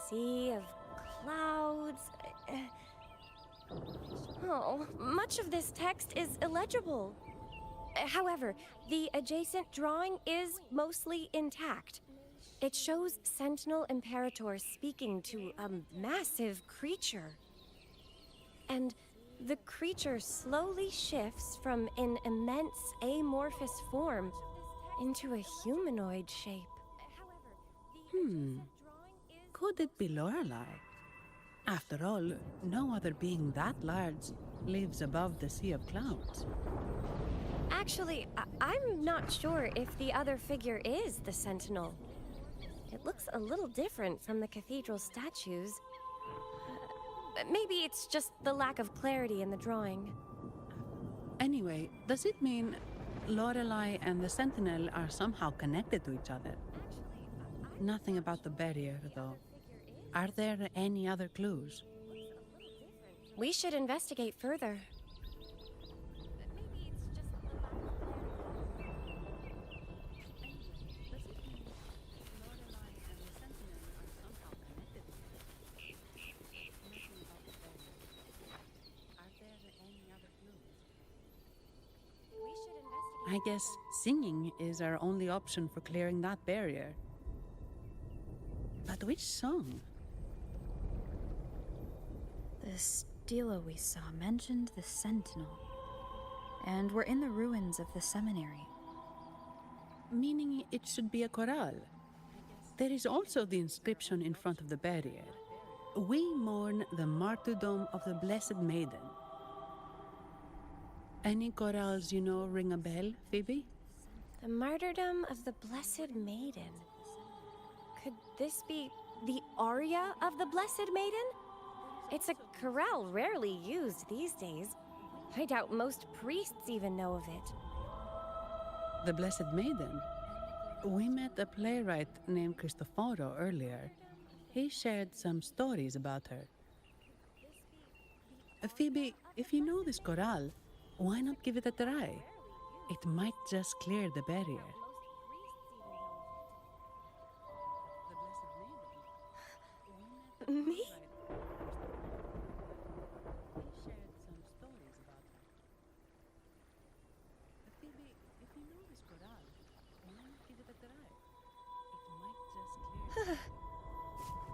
sea of clouds. Much of this text is illegible. However, the adjacent drawing is mostly intact. It shows Sentinel Imperator speaking to a massive creature. And the creature slowly shifts from an immense amorphous form into a humanoid shape. Could it be Lorelei? After all, no other being that large lives above the sea of clouds. Actually, I'm not sure if the other figure is the Sentinel. It looks a little different from the cathedral statues. Maybe it's just the lack of clarity in the drawing. Anyway, does it mean Lorelei and the Sentinel are somehow connected to each other? Nothing about the barrier, though. Are there any other clues? We should investigate further. I guess singing is our only option for clearing that barrier. But which song? The stela we saw mentioned the Sentinel. And we're in the ruins of the seminary. Meaning it should be a chorale. There is also the inscription in front of the barrier. We mourn the martyrdom of the Blessed Maiden. Any chorales you know ring a bell, Phoebe? The martyrdom of the Blessed Maiden. Could this be the aria of the Blessed Maiden? It's a chorale rarely used these days. I doubt most priests even know of it. The Blessed Maiden? We met a playwright named Cristoforo earlier. He shared some stories about her. Phoebe, if you know this chorale, why not give it a try? It might just clear the barrier. Me?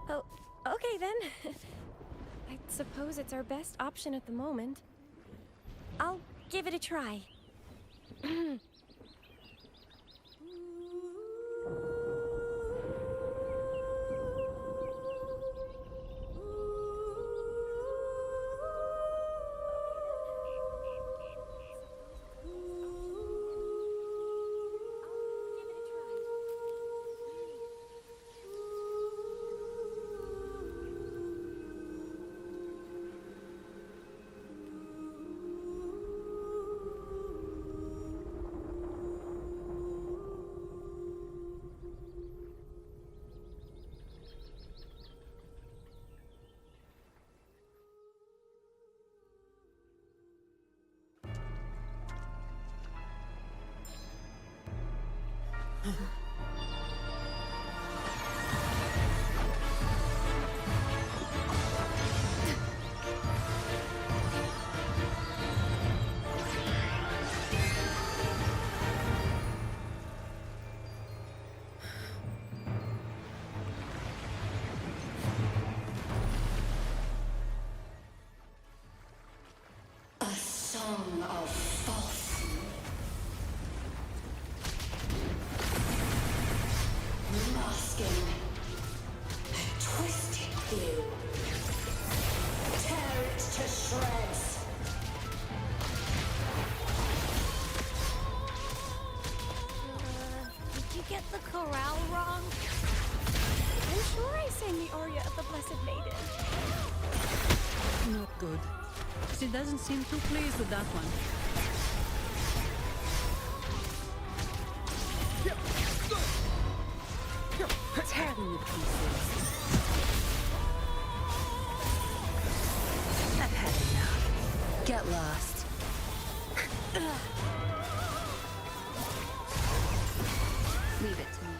Oh, okay then. I suppose it's our best option at the moment. I'll give it a try. Song of false. Masking a twisted view. Tear it to shreds. Did you get the chorale wrong? I'm sure I sang the aria of the Blessed Maiden. Not good. She doesn't seem too pleased with that one. Tear them to pieces. I've had enough. Get lost. Leave it to me.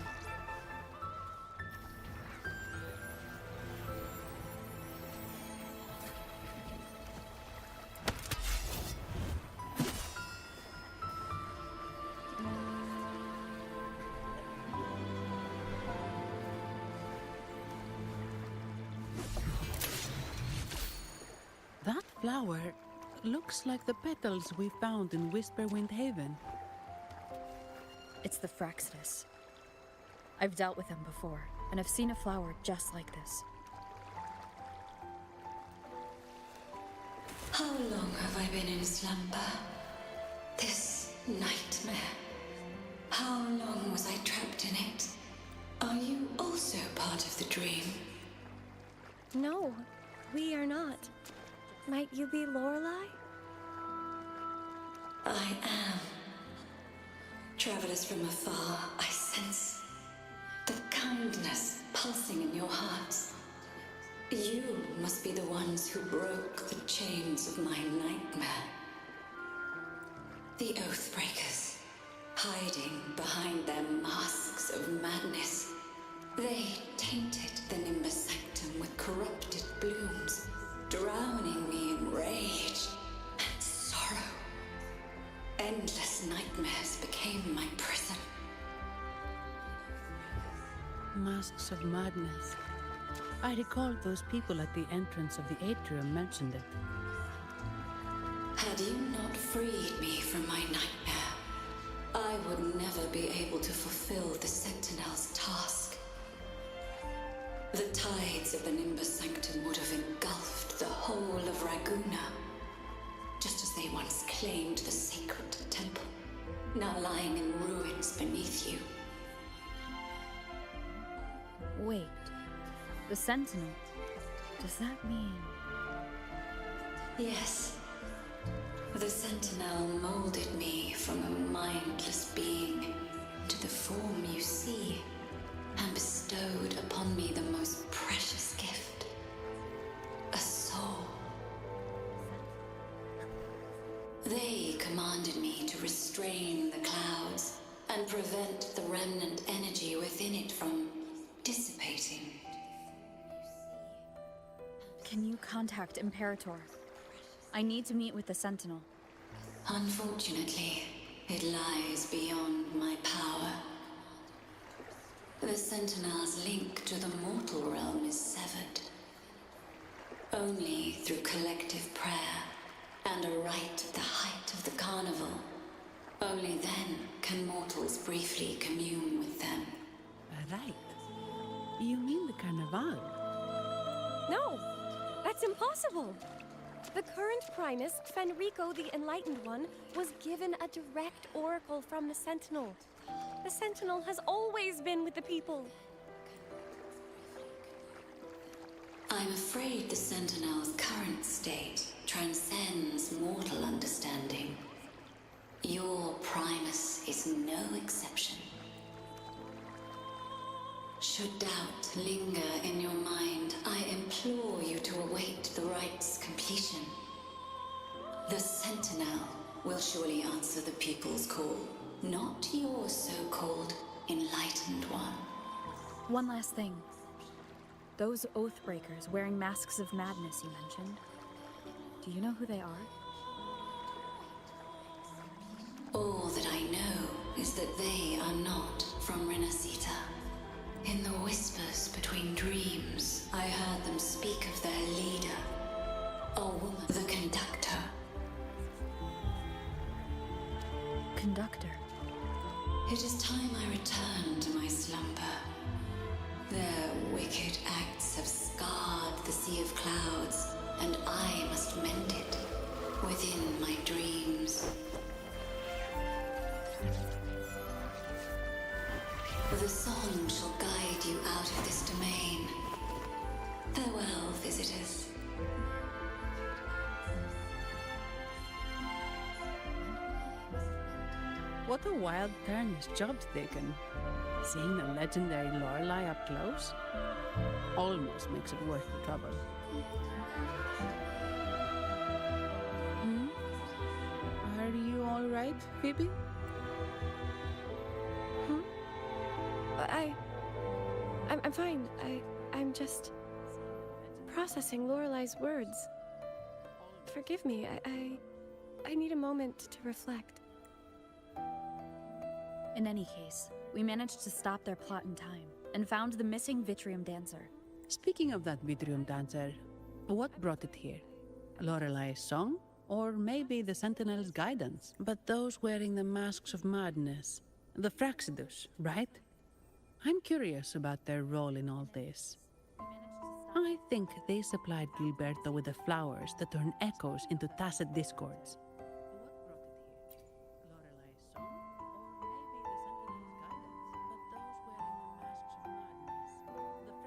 That flower looks like the petals we found in Whisperwind Haven. It's the Fraxidus. I've dealt with them before, and I've seen a flower just like this. How long have I been in slumber? This nightmare. How long was I trapped in it? Are you also part of the dream? No, we are not. Might you be Lorelei? I am. Travelers from afar, I sense the kindness pulsing in your hearts. You must be the ones who broke the chains of my nightmare. The Oathbreakers, hiding behind their masks of madness. They tainted the Nimbus Sanctum with corrupted blooms, drowning me in rage and sorrow. Endless nightmares became my prison. Masks of Madness. I recall those people at the entrance of the atrium mentioned it. Had you not freed me from my nightmare, I would never be able to fulfill the Sentinel's task. The tides of the Nimbus Sanctum would have engulfed the whole of Raguna, just as they once claimed the sacred temple, now lying in ruins beneath you. Wait. The Sentinel. Does that mean... Yes. The Sentinel molded me from a mindless being to the form you see, and bestowed upon me the most precious gift, a soul. They commanded me to restrain the clouds and prevent the remnant energy within it from dissipating. Can you contact Imperator? I need to meet with the Sentinel. Unfortunately, it lies beyond my power. The Sentinel's link to the mortal realm is severed. Only through collective prayer and a rite at the height of the carnival, only then can mortals briefly commune with them. Right. You mean the Carnival? No! That's impossible! The current Primus, Fenrico the Enlightened One, was given a direct oracle from the Sentinel. The Sentinel has always been with the people. I'm afraid the Sentinel's current state transcends mortal understanding. Your Primus is no exception. Should doubt linger in your mind, I implore you to await the rite's completion. The Sentinel will surely answer the people's call, not your so-called Enlightened One. One last thing. Those Oathbreakers wearing masks of madness you mentioned. Do you know who they are? All that I know is that they are not from Renacita. In the whispers between dreams, I heard them speak of their leader, a woman, the conductor. Conductor? It is time I returned to my slumber. Their wicked acts have scarred the Sea of Clouds, and I must mend it within my dreams. The song shall guide you out of this domain. Farewell, visitors. What a wild turn this job's taken. Seeing the legendary Lorelei up close almost makes it worth the trouble. Are you all right, Phoebe? I'm fine. I'm just processing Lorelei's words. Forgive me. I need a moment to reflect. In any case, we managed to stop their plot in time and found the missing Vitrium Dancer. Speaking of that Vitrium Dancer, what brought it here? Lorelei's song? Or maybe the Sentinel's guidance? But those wearing the masks of madness, the Fraxidus, right? I'm curious about their role in all this. I think they supplied Gilberto with the flowers that turn echoes into tacit discords.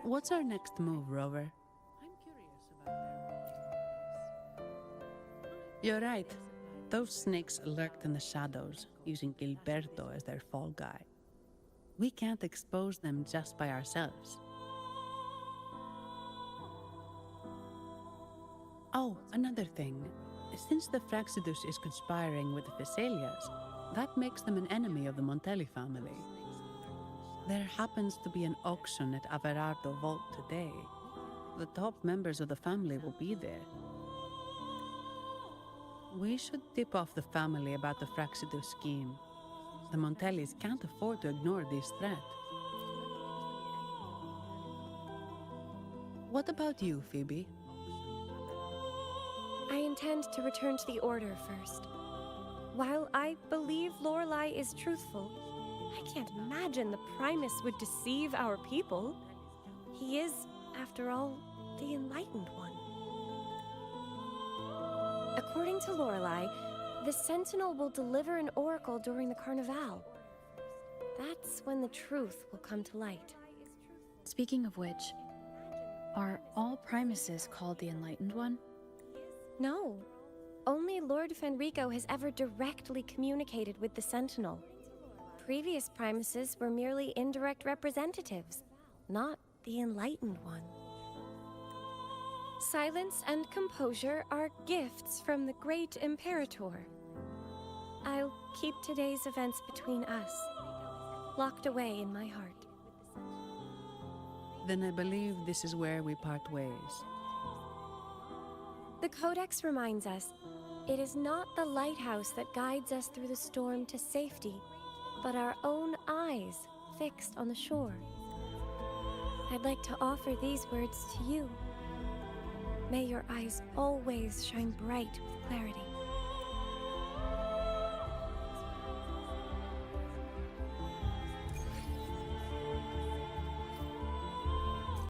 What's our next move, Rover? You're right. Those snakes lurked in the shadows, using Gilberto as their fall guy. We can't expose them just by ourselves. Oh, another thing. Since the Fraxidus is conspiring with the Thessalias, that makes them an enemy of the Montelli family. There happens to be an auction at Averardo Vault today. The top members of the family will be there. We should tip off the family about the Fraxido scheme. The Montellis can't afford to ignore this threat. What about you, Phoebe? I intend to return to the Order first. While I believe Lorelei is truthful, I can't imagine the Primus would deceive our people. He is, after all, the Enlightened One. According to Lorelei, the Sentinel will deliver an oracle during the Carnival. That's when the truth will come to light. Speaking of which, are all Primuses called the Enlightened One? No. Only Lord Fenrico has ever directly communicated with the Sentinel. Previous Primuses were merely indirect representatives, not the Enlightened One. Silence and composure are gifts from the great Imperator. I'll keep today's events between us, locked away in my heart. Then I believe this is where we part ways. The Codex reminds us, it is not the lighthouse that guides us through the storm to safety, but our own eyes fixed on the shore. I'd like to offer these words to you. May your eyes always shine bright with clarity.